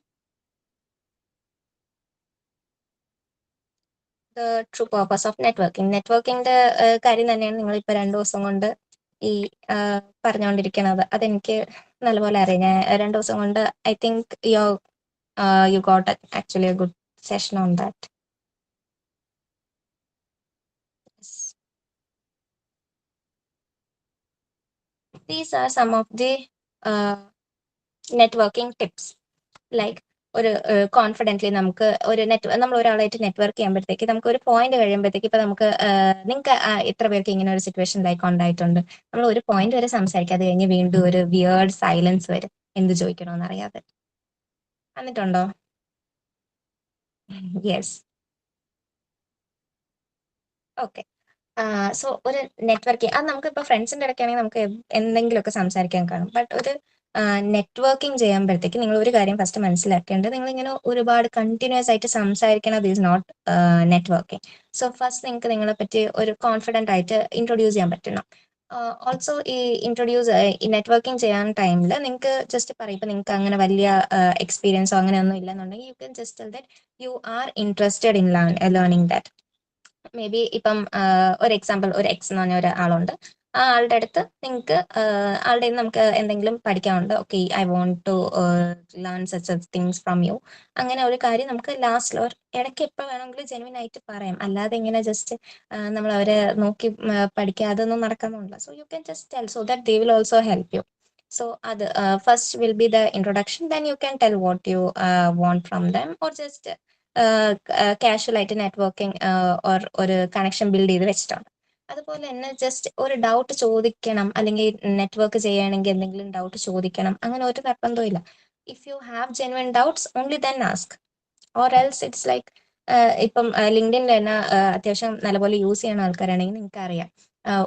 the true purpose of networking. നെറ്റ്വർക്കിംഗിന്റെ കാര്യം തന്നെയാണ് നിങ്ങൾ ഇപ്പൊ 2 ദിവസം കൊണ്ട് ഈ പറഞ്ഞുകൊണ്ടിരിക്കുന്നത് അതെനിക്ക് നല്ലപോലെ അറിയാം. ഞാൻ 2 ദിവസം കൊണ്ട് I think you got actually A good session on that. These are some of the networking tips. Like ഒരു കോൺഫിഡൻ്റ്ലി നമുക്ക് നമ്മൾ ഒരാളായിട്ട് നെറ്റ്വർക്ക് ചെയ്യുമ്പോഴത്തേക്ക് നമുക്ക് ഒരു പോയിന്റ് കഴിയുമ്പോഴത്തേക്ക് ഇപ്പൊ നമുക്ക് നിങ്ങൾക്ക് ഇത്ര പേർക്ക് ഇങ്ങനെ ഒരു സിറ്റുവേഷൻ ലൈക്ക് ഉണ്ടായിട്ടുണ്ട്. നമ്മൾ ഒരു പോയിന്റ് വരെ സംസാരിക്കാതെ കഴിഞ്ഞ് വീണ്ടും ഒരു വിയേർഡ് സൈലൻസ് വരും, എന്ത് ചോദിക്കണമെന്ന് അറിയാതെ. വന്നിട്ടുണ്ടോ? യെസ്. ഓക്കെ. സോ ഒരു നെറ്റ്വർക്കിംഗ് അത് നമുക്കിപ്പോൾ ഫ്രണ്ട്സിൻ്റെ ഇടയ്ക്കാണെങ്കിൽ നമുക്ക് എന്തെങ്കിലുമൊക്കെ സംസാരിക്കാൻ കാണും. ബട്ട് ഒരു നെറ്റ്വർക്കിംഗ് ചെയ്യുമ്പോഴത്തേക്ക് നിങ്ങൾ ഒരു കാര്യം ഫസ്റ്റ് മനസ്സിലാക്കേണ്ടത്, നിങ്ങളിങ്ങനെ ഒരുപാട് കണ്ടിന്യൂസ് ആയിട്ട് സംസാരിക്കണത് is not networking. So first നിങ്ങൾക്ക് നിങ്ങളെ പറ്റി ഒരു കോൺഫിഡൻ്റ് ആയിട്ട് ഇൻട്രൊഡ്യൂസ് ചെയ്യാൻ പറ്റണം. ഓൾസോ ഈ നെറ്റ്വർക്കിംഗ് ചെയ്യാൻ ടൈമിൽ നിങ്ങൾക്ക് ജസ്റ്റ് പറയും, ഇപ്പം നിങ്ങൾക്ക് അങ്ങനെ വലിയ എക്സ്പീരിയൻസോ അങ്ങനെയൊന്നും ഇല്ലെന്നുണ്ടെങ്കിൽ you can just tell that you are interested in learning that. Maybe ഇപ്പം ഒരു എക്സാമ്പിൾ, ഒരു എക്സ് എന്ന് പറഞ്ഞ ഒരാളുണ്ട്. ആ ആളുടെ അടുത്ത് നിങ്ങൾക്ക് ആളുടെ നമുക്ക് എന്തെങ്കിലും പഠിക്കാനുണ്ട്. Okay, I want to learn such things from you. അങ്ങനെ ഒരു കാര്യം നമുക്ക് ലാസ്റ്റിൽ ഇടയ്ക്ക് എപ്പോൾ വേണമെങ്കിലും ജെനുവിൻ ആയിട്ട് പറയാം. അല്ലാതെ ഇങ്ങനെ ജസ്റ്റ് നമ്മൾ അവരെ നോക്കി പഠിക്കുക അതൊന്നും നടക്കാമെന്നില്ല. So you can just tell so that they will also help you. So അത് first will be the introduction. Then you can tell what you want from them, or just casual ആയിട്ട് networking or ഒരു connection build ചെയ്ത് വെച്ചിട്ടുണ്ട്. അതുപോലെ തന്നെ just ഒരു doubt ചോദിക്കണം, അല്ലെങ്കിൽ നെറ്റ്വർക്ക് ചെയ്യുകയാണെങ്കിൽ എന്തെങ്കിലും ഡൗട്ട് ചോദിക്കണം, അങ്ങനെ ഒരു നിർബന്ധവും ഇല്ല. If you have genuine doubts only then ask, or else it's like ഇപ്പം ലിങ്ക്ഡിൻ തന്നെ അത്യാവശ്യം നല്ലപോലെ യൂസ് ചെയ്യുന്ന ആൾക്കാരാണെങ്കിൽ നിങ്ങൾക്ക് അറിയാം,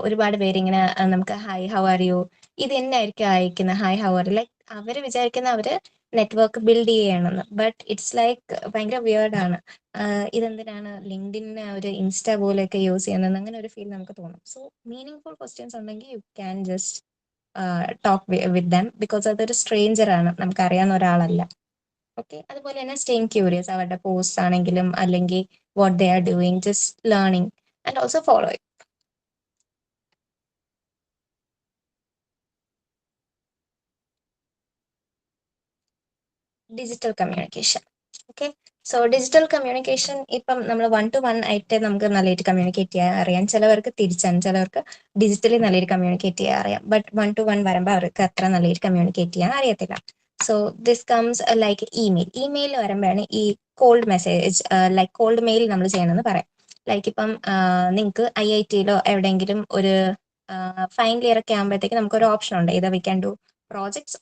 ഒരുപാട് പേര് ഇങ്ങനെ നമുക്ക് ഹായ് ഹൗ ആർ യു ഇത് തന്നെ ആയിരിക്കും അയക്കുന്നത്. ഹായ് ഹൗ ആർ, ലൈക്ക് അവർ വിചാരിക്കുന്ന അവര് നെറ്റ്വർക്ക് ബിൽഡ് ചെയ്യണമെന്ന്. ബട്ട് ഇറ്റ്സ് ലൈക്ക് ഭയങ്കര വിയേർഡാണ്. ഇതെന്തിനാണ് ലിങ്ക്ഡിനെ ഒരു ഇൻസ്റ്റ പോലെയൊക്കെ യൂസ് ചെയ്യുന്നത്, അങ്ങനെ ഒരു ഫീൽ നമുക്ക് തോന്നും. സോ മീനിങ് ഫുൾ ക്വസ്റ്റ്യൻസ് ഉണ്ടെങ്കിൽ you can just talk with dum, because അതൊരു സ്ട്രേഞ്ചർ ആണ്, നമുക്ക് അറിയാവുന്ന ഒരാളല്ല. ഓക്കെ. അതുപോലെ തന്നെ സ്റ്റേയിങ് ക്യൂരിയസ്, അവരുടെ പോസ്റ്റ് ആണെങ്കിലും അല്ലെങ്കിൽ what they are doing, just learning and also following. Digital communication. Okay. So digital communication ഇപ്പം നമ്മൾ 1-to-1 ആയിട്ട് നമുക്ക് നല്ലതായിട്ട് കമ്മ്യൂണിക്കേറ്റ് ചെയ്യാൻ അറിയാം. ചിലവർക്ക് തിരിച്ചാണ്, ചിലവർക്ക് ഡിജിറ്റലി നല്ലൊരു കമ്മ്യൂണിക്കേറ്റ് ചെയ്യാൻ അറിയാം. ബട്ട് 1-to-1 വരുമ്പോൾ അവർക്ക് അത്ര നല്ലൊരു കമ്മ്യൂണിക്കേറ്റ് ചെയ്യാൻ അറിയത്തില്ല. So this comes like email വരുമ്പോഴാണ് ഈ cold message, like cold mail നമ്മൾ ചെയ്യണമെന്ന് പറയാം. ലൈക്ക് ഇപ്പം നിങ്ങൾക്ക് IIT-ലോ എവിടെയെങ്കിലും ഒരു ഫൈനൽ ഇയർ ഒക്കെ ആകുമ്പോഴത്തേക്ക് നമുക്കൊരു ഓപ്ഷൻ ഉണ്ട്, ഇത് വി ക്യാൻ ഡു പ്രോജക്ട്സ്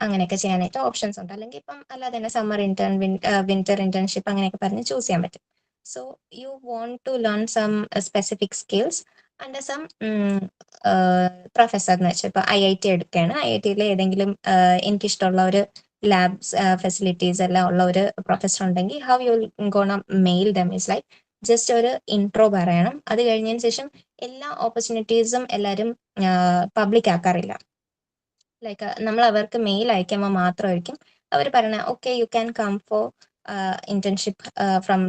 അങ്ങനെയൊക്കെ ചെയ്യാനായിട്ട് ഓപ്ഷൻസ് ഉണ്ട്. അല്ലെങ്കിൽ ഇപ്പം അല്ലാതെ തന്നെ സമ്മർ ഇന്റേൺ, വിന്റർ ഇന്റേൺഷിപ്പ് അങ്ങനെയൊക്കെ പറഞ്ഞ് ചൂസ് ചെയ്യാൻ പറ്റും. So you want to learn some specific skills under some professor എന്ന് വെച്ചാൽ ഇപ്പൊ IIT എടുക്കുകയാണ്. IIT-യിലെ ഏതെങ്കിലും എനിക്കിഷ്ടമുള്ള ഒരു ലാബ്സ് ഫെസിലിറ്റീസ് എല്ലാം ഉള്ള ഒരു പ്രൊഫസർ ഉണ്ടെങ്കിൽ how you gonna mail them is like just ഒരു ഇൻട്രോ പറയണം. അത് കഴിഞ്ഞതിന് ശേഷം എല്ലാ ഓപ്പർച്യൂണിറ്റീസും എല്ലാവരും പബ്ലിക് ആക്കാറില്ല. ലൈക്ക് നമ്മൾ അവർക്ക് മെയിൽ അയക്കുമ്പോൾ മാത്രമായിരിക്കും അവർ പറയണ okay you can come for internship from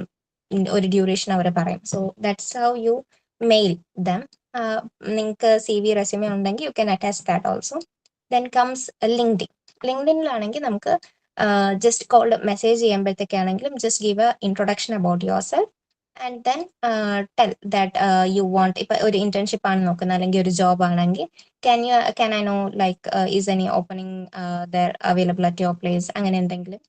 ഒരു ഡ്യൂറേഷൻ അവർ പറയും. So that's how you mail them. നിങ്ങൾക്ക് CV റെസ്യൂമെ ഉണ്ടെങ്കിൽ you can attach that also. Then comes ലിങ്ക്ഡിനിലാണെങ്കിൽ നമുക്ക് ജസ്റ്റ് കോൾഡ് മെസ്സേജ് ചെയ്യുമ്പോഴത്തേക്കാണെങ്കിലും just give a introduction about yourself and then tell that you want. ഇപ്പൊ ഒരു internship ആണ് നോക്കുന്നത് അല്ലെങ്കിൽ ഒരു ജോബ് ആണെങ്കിൽ can I know like is any opening there available at your place, അങ്ങനെ എന്തെങ്കിലും.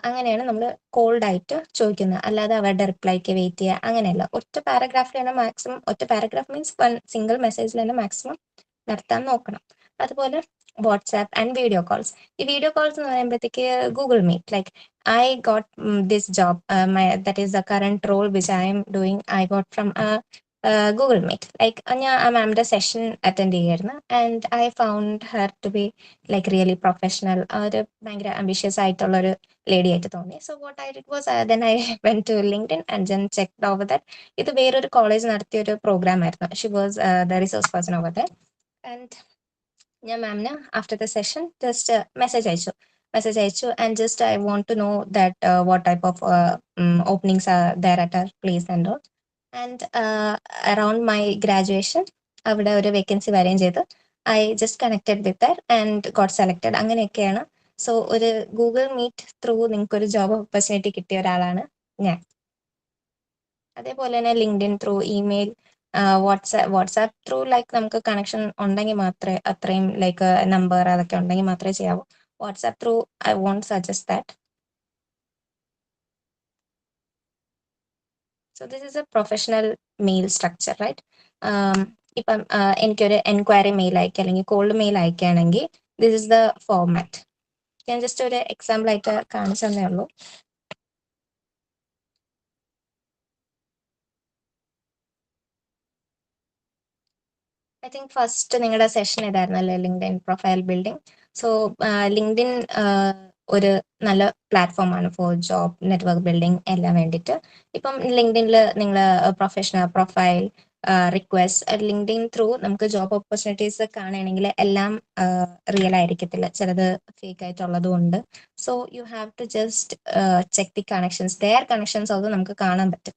അങ്ങനെയാണ് നമ്മൾ കോൾഡ് ആയിട്ട് ചോദിക്കുന്നത്. അല്ലാതെ അവരുടെ റിപ്ലൈക്ക് വെയിറ്റ് ചെയ്യുക അങ്ങനെയല്ല. ഒറ്റ പാരഗ്രാഫിൽ തന്നെ മാക്സിമം, ഒറ്റ പാരഗ്രാഫ് മീൻസ് സിംഗിൾ മെസ്സേജിൽ തന്നെ മാക്സിമം നടത്താൻ നോക്കണം. അതുപോലെ വാട്സാപ്പ് ആൻഡ് വീഡിയോ കോൾസ്. ഈ വീഡിയോ കോൾസ് എന്ന് പറയുമ്പോഴത്തേക്ക് Google Meet, like I got this job, that is the current role which I am doing, I got from Google Meet. Like ഞാൻ ആ മാമിൻ്റെ സെഷൻ അറ്റൻഡ് ചെയ്യായിരുന്നു and I found her to be like really professional. ഒരു ഭയങ്കര ambitious ആയിട്ടുള്ള ഒരു lady ആയിട്ട് തോന്നി. So what I did was then I went to LinkedIn and then checked over that. ഇത് വേറൊരു കോളേജ് നടത്തിയ ഒരു പ്രോഗ്രാം ആയിരുന്നു. She was the resource person over that. And ഞാൻ മാമിന് after the session just message അയച്ചു and just I want to know that what type of openings are there at our place and all. And around my graduation അവിടെ ഒരു vacancy വരികയും ചെയ്ത് I just connected with there and got selected. അങ്ങനെയൊക്കെയാണ്. So ഒരു Google Meet through നിങ്ങൾക്ക് ഒരു job opportunity കിട്ടിയ ഒരാളാണ് ഞാൻ. അതേപോലെ തന്നെ LinkedIn through, email, WhatsApp through like നമുക്ക് കണക്ഷൻ ഉണ്ടെങ്കിൽ മാത്രമേ, അത്രയും ലൈക്ക് നമ്പർ അതൊക്കെ ഉണ്ടെങ്കിൽ മാത്രമേ ചെയ്യാവൂ. WhatsApp through I want suggest that. So this is a professional mail structure, right? ഇപ്പം എനിക്കൊരു എൻക്വയറി മെയിൽ അയക്കുക അല്ലെങ്കിൽ കോൾഡ് മെയിൽ അയക്കുകയാണെങ്കിൽ ദിസ് ഇസ് ദ ഫോർമാറ്റ്. ഞാൻ ജസ്റ്റ് ഒരു എക്സാമ്പിൾ ആയിട്ട് കാണിച്ചു തന്നേ ഉള്ളൂ. ഐ തിങ്ക് ഫസ്റ്റ് നിങ്ങളുടെ സെഷൻ ഇതായിരുന്നല്ലേ, LinkedIn profile building. So LinkedIn ഒരു നല്ല പ്ലാറ്റ്ഫോം ആണ് ഫോർ ജോബ് നെറ്റ്വർക്ക് ബിൽഡിംഗ് എല്ലാം വേണ്ടിയിട്ട്. ഇപ്പം ലിങ്ക്ഡിനിൽ നിങ്ങൾ professional profile request, LinkedIn through നമുക്ക് ജോബ് ഓപ്പർച്യൂണിറ്റീസ് കാണുകയാണെങ്കിൽ എല്ലാം റിയൽ ആയിരിക്കത്തില്ല, ചിലത് ഫേക്ക് ആയിട്ടുള്ളതും ഉണ്ട്. So you have to just check the connections, their connections അത് നമുക്ക് കാണാൻ പറ്റും.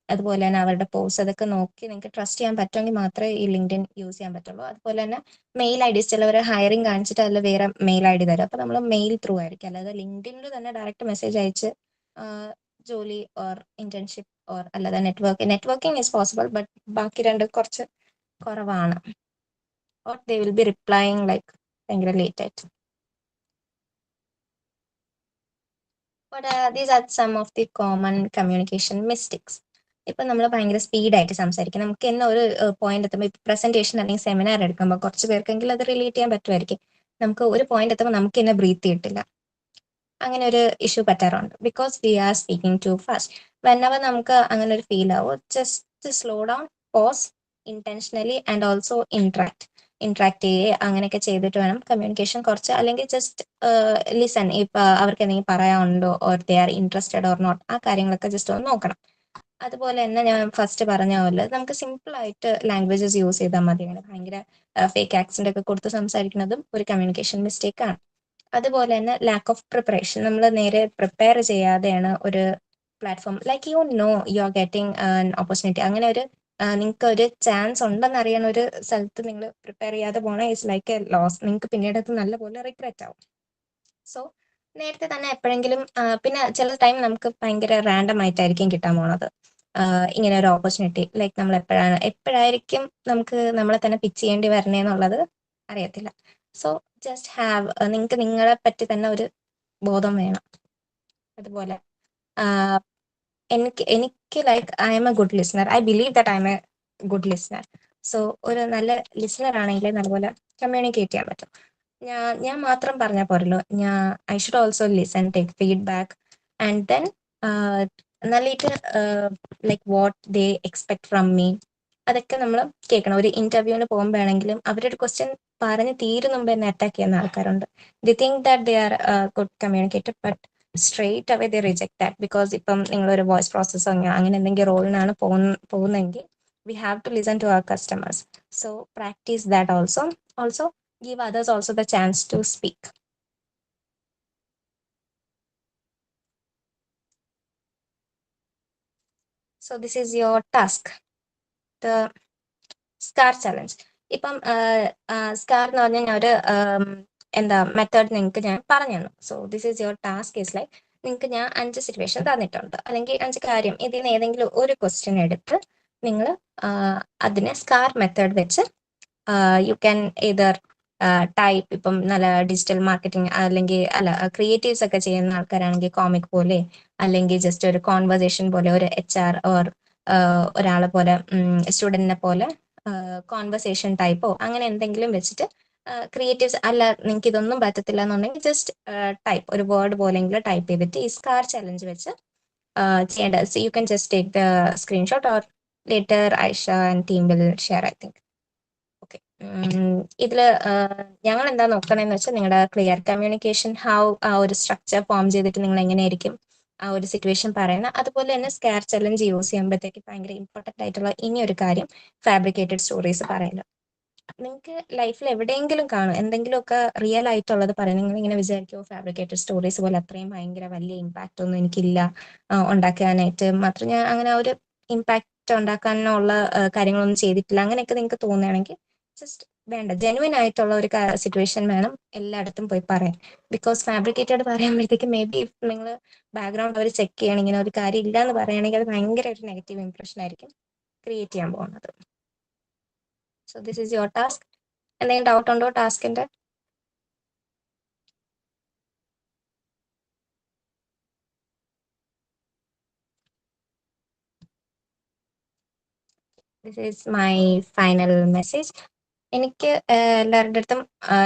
അതുപോലെ തന്നെ അവരുടെ പോസ്റ്റ് അതൊക്കെ നോക്കി നിങ്ങൾക്ക് ട്രസ്റ്റ് ചെയ്യാൻ പറ്റുമെങ്കിൽ മാത്രമേ ഈ ലിങ്ക്ഡിൻ യൂസ് ചെയ്യാൻ പറ്റുള്ളൂ. അതുപോലെ തന്നെ മെയിൽ ഐ ഡിസ്, ചിലവർ ഹയറിംഗ് കാണിച്ചിട്ട് അതിൽ വേറെ മെയിൽ ഐ ഡി തരും. അപ്പോൾ നമ്മൾ മെയിൽ ത്രൂ ആയിരിക്കും, അല്ലാതെ ലിങ്ക്ഡിനിൽ തന്നെ ഡയറക്റ്റ് മെസ്സേജ് അയച്ച് ജോലി ഓർ ഇന്റേൺഷിപ്പ് ഓർ അല്ലാതെ നെറ്റ്വർക്കിംഗ് ഈസ് പോസിബിൾ, ബട്ട് ബാക്കി രണ്ട് കുറച്ച് കുറവാണ്. Or they will be റിപ്ലൈയിങ് like ഭയങ്കര ലേറ്റ് ആയിട്ട്. But these are some of the common communication mistakes. ഇപ്പം നമ്മൾ ഭയങ്കര സ്പീഡായിട്ട് സംസാരിക്കും. നമുക്ക് തന്നെ ഒരു പോയിന്റ് എത്തുമ്പോൾ, പ്രസന്റേഷൻ അല്ലെങ്കിൽ സെമിനാർ എടുക്കുമ്പോൾ കുറച്ച് പേർക്കെങ്കിലും അത് റിലേറ്റ് ചെയ്യാൻ പറ്റുമായിരിക്കും. നമുക്ക് ഒരു പോയിന്റ് എത്തുമ്പോൾ നമുക്ക് തന്നെ ബ്രീത്ത് കിട്ടില്ല. അങ്ങനെ ഒരു ഇഷ്യൂ പറ്റാറുണ്ട്. Because we are speaking too fast. Whenever നമുക്ക് അങ്ങനെ ഒരു ഫീൽ ആവും, just slow down, pause intentionally and also interact ചെയ്യുക. അങ്ങനെയൊക്കെ ചെയ്തിട്ട് വേണം കമ്മ്യൂണിക്കേഷൻ കുറച്ച്, അല്ലെങ്കിൽ ജസ്റ്റ് ലിസൺ. ഇപ്പൊ അവർക്ക് എന്തെങ്കിലും പറയാനുണ്ടോ, or they are interested or not, ആ കാര്യങ്ങളൊക്കെ ജസ്റ്റ് ഒന്ന് നോക്കണം. അതുപോലെ തന്നെ ഞാൻ ഫസ്റ്റ് പറഞ്ഞ പോലെ നമുക്ക് സിമ്പിൾ ആയിട്ട് ലാംഗ്വേജസ് യൂസ് ചെയ്താൽ മതി. അങ്ങനെ ഭയങ്കര ഫേക്ക് ആക്സെന്റ് ഒക്കെ കൊടുത്ത് സംസാരിക്കുന്നതും ഒരു കമ്മ്യൂണിക്കേഷൻ മിസ്റ്റേക്ക് ആണ്. അതുപോലെ തന്നെ ലാക്ക് ഓഫ് പ്രിപ്പറേഷൻ, നമ്മൾ നേരെ പ്രിപ്പയർ ചെയ്യാതെയാണ് ഒരു platform like you are getting opportunity, അങ്ങനെ ഒരു നിങ്ങൾക്ക് ഒരു ചാൻസ് ഉണ്ടെന്ന് അറിയാൻ ഒരു സ്ഥലത്ത് നിങ്ങൾ പ്രിപ്പയർ ചെയ്യാതെ പോകണം, ഇറ്റ്സ് ലൈക്ക് എ ലോസ്. നിങ്ങൾക്ക് പിന്നീട് അത് നല്ലപോലെ റിഗ്രറ്റ് ആവും. സോ നേരത്തെ തന്നെ എപ്പോഴെങ്കിലും, പിന്നെ ചില ടൈം നമുക്ക് ഭയങ്കര റാൻഡം ആയിട്ടായിരിക്കും കിട്ടാൻ പോണത് ഇങ്ങനെ ഒരു ഓപ്പർച്യൂണിറ്റി. ലൈക്ക് നമ്മൾ എപ്പോഴായിരിക്കും നമുക്ക് നമ്മളെ തന്നെ പിച്ച് ചെയ്യേണ്ടി വരണേന്നുള്ളത് അറിയത്തില്ല. സോ ജസ്റ്റ് ഹാവ്, നിങ്ങൾക്ക് നിങ്ങളെ പറ്റി തന്നെ ഒരു ബോധം വേണം. അതുപോലെ എനിക്ക് like I M A good listener, I believe that I M A good listener. So ഒരു നല്ല ലിസണർ ആണെങ്കിൽ നല്ലപോലെ കമ്മ്യൂണിക്കേറ്റ് ചെയ്യാൻ പറ്റും. ഞാൻ മാത്രം പറഞ്ഞാൽ പോരല്ലോ, I should also listen, take feedback and then നല്ലിട്ട് like what they expect from me, അതൊക്കെ നമ്മൾ കേൾക്കണം. ഒരു ഇന്റർവ്യൂവിന് പോകുമ്പോഴാണെങ്കിലും അവരൊരു ക്വസ്റ്റ്യൻ പറഞ്ഞ് തീരും മുമ്പ് എന്നെ അറ്റാക്ക് ചെയ്യുന്ന ആൾക്കാരുണ്ട്. The think that they are good communicator, but straight away they reject that. Because ഇപ്പം നിങ്ങളൊരു വോയിസ് പ്രോസസ്സോ അങ്ങനെ എന്തെങ്കിലും റോളിനാണ് പോകുന്നതെങ്കിൽ we have to listen to our customers. So practice that also give others also the chance to speak. So this is your task, the scar challenge. ഇപ്പം scar എന്ന് പറഞ്ഞാൽ ഞാൻ ഒരു എന്താ മെത്തേഡ് നിങ്ങൾക്ക് ഞാൻ പറഞ്ഞു തന്നു. So this is your task is like, നിങ്ങൾക്ക് ഞാൻ 5 സിറ്റുവേഷൻ തന്നിട്ടുണ്ട്, അല്ലെങ്കിൽ 5 കാര്യം, ഇതിൽ നിന്ന് ഏതെങ്കിലും ഒരു ക്വസ്റ്റ്യൻ എടുത്ത് നിങ്ങൾ അതിനെ സ്കാർ മെത്തേഡ് വെച്ച് യു ക്യാൻ either ടൈപ്പ്. ഇപ്പം നല്ല ഡിജിറ്റൽ മാർക്കറ്റിംഗ് അല്ലെങ്കിൽ ക്രിയേറ്റീവ്സ് ഒക്കെ ചെയ്യുന്ന ആൾക്കാരാണെങ്കിൽ കോമിക് പോലെ, അല്ലെങ്കിൽ ജസ്റ്റ് ഒരു കോൺവെർസേഷൻ പോലെ, ഒരു HR ഓർ ഒരാളെ പോലെ, സ്റ്റുഡന്റിനെ പോലെ കോൺവെർസേഷൻ ടൈപ്പോ അങ്ങനെ എന്തെങ്കിലും വെച്ചിട്ട് ക്രിയേറ്റീവ്സ്. അല്ല നിങ്ങൾക്ക് ഇതൊന്നും പറ്റത്തില്ല എന്നുണ്ടെങ്കിൽ ജസ്റ്റ് ടൈപ്പ്, ഒരു വേർഡ് പോലെങ്കിലും ടൈപ്പ് ചെയ്തിട്ട് ഈ സ്കാർ ചലഞ്ച് വെച്ച് ചെയ്യേണ്ടത്. So you can just take the screenshot or later Aisha and team will share, I think. Okay, ഇതില് ഞങ്ങൾ എന്താ നോക്കണമെന്ന് വെച്ചാൽ നിങ്ങളുടെ ക്ലിയർ കമ്മ്യൂണിക്കേഷൻ, ആ ഒരു സ്ട്രക്ചർ ഫോം ചെയ്തിട്ട് നിങ്ങൾ എങ്ങനെയായിരിക്കും ആ ഒരു സിറ്റുവേഷൻ പറയുന്നത്. അതുപോലെ തന്നെ സ്കാർ ചലഞ്ച് യൂസ് ചെയ്യുമ്പോഴത്തേക്ക് ഭയങ്കര ഇമ്പോർട്ടൻ്റ് ആയിട്ടുള്ള ഇനി ഒരു കാര്യം, ഫാബ്രിക്കേറ്റഡ് സ്റ്റോറീസ് പറയല്ലോ. നിങ്ങൾക്ക് ലൈഫിൽ എവിടെയെങ്കിലും കാണും എന്തെങ്കിലുമൊക്കെ റിയൽ ആയിട്ടുള്ളത് പറയാം. നിങ്ങൾ ഇങ്ങനെ വിചാരിക്കുമോ ഫാബ്രിക്കേറ്റഡ് സ്റ്റോറീസ് പോലെ അത്രയും ഭയങ്കര വലിയ ഇമ്പാക്റ്റ് ഒന്നും എനിക്കില്ല ഉണ്ടാക്കാനായിട്ട്, മാത്രം ഞാൻ അങ്ങനെ ഒരു ഇമ്പാക്ട് ഉണ്ടാക്കാനുള്ള കാര്യങ്ങളൊന്നും ചെയ്തിട്ടില്ല അങ്ങനെയൊക്കെ നിങ്ങൾക്ക് തോന്നുകയാണെങ്കിൽ ജസ്റ്റ് വേണ്ട, ജെനുവിൻ ആയിട്ടുള്ള ഒരു സിറ്റുവേഷൻ വേണം എല്ലായിടത്തും പോയി പറയാൻ. ബിക്കോസ് ഫാബ്രിക്കേറ്റഡ് പറയുമ്പോഴത്തേക്ക് മേ ബി നിങ്ങൾ ബാക്ക്ഗ്രൗണ്ട് അവർ ചെക്ക് ചെയ്യണം, ഇങ്ങനെ ഒരു കാര്യം ഇല്ല എന്ന് പറയുകയാണെങ്കിൽ അത് ഭയങ്കര ഒരു നെഗറ്റീവ് ഇംപ്രഷൻ ആയിരിക്കും ക്രിയേറ്റ് ചെയ്യാൻ പോകുന്നത്. So this is your task. എന്തെങ്കിലും ഡൗട്ട് ഉണ്ടോ ടാസ്കിന്റെ? This is my final message. എനിക്ക് എല്ലാവരുടെ അടുത്തും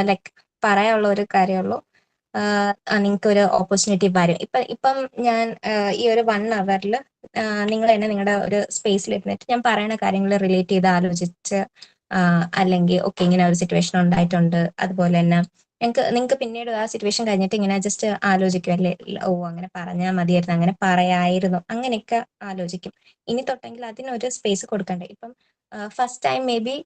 ലൈക്ക് പറയാനുള്ള ഒരു കാര്യമുള്ളൂ, നിങ്ങൾക്ക് ഒരു ഓപ്പർച്യൂണിറ്റി വരും. ഇപ്പം ഞാൻ ഈ ഒരു 1 hour നിങ്ങൾ തന്നെ നിങ്ങളുടെ ഒരു സ്പേസിൽ ഇരുന്നിട്ട് ഞാൻ പറയുന്ന കാര്യങ്ങൾ റിലേറ്റ് ചെയ്ത് ആലോചിച്ച് അല്ലെങ്കിൽ ഓക്കെ ഇങ്ങനെ ഒരു സിറ്റുവേഷൻ ഉണ്ടായിട്ടുണ്ട്, അതുപോലെ തന്നെ നിങ്ങൾക്ക് പിന്നീട് ആ സിറ്റുവേഷൻ കഴിഞ്ഞിട്ട് ഇങ്ങനെ ജസ്റ്റ് ആലോചിക്കും അല്ലേ, ഓ അങ്ങനെ പറഞ്ഞാൽ മതിയായിരുന്നു, അങ്ങനെ പറയായിരുന്നു, അങ്ങനെയൊക്കെ ആലോചിക്കും. ഇനി തൊട്ടെങ്കിൽ അതിനൊരു സ്പേസ് കൊടുക്കണ്ടേ. ഇപ്പം ഫസ്റ്റ് ടൈം മേ ബി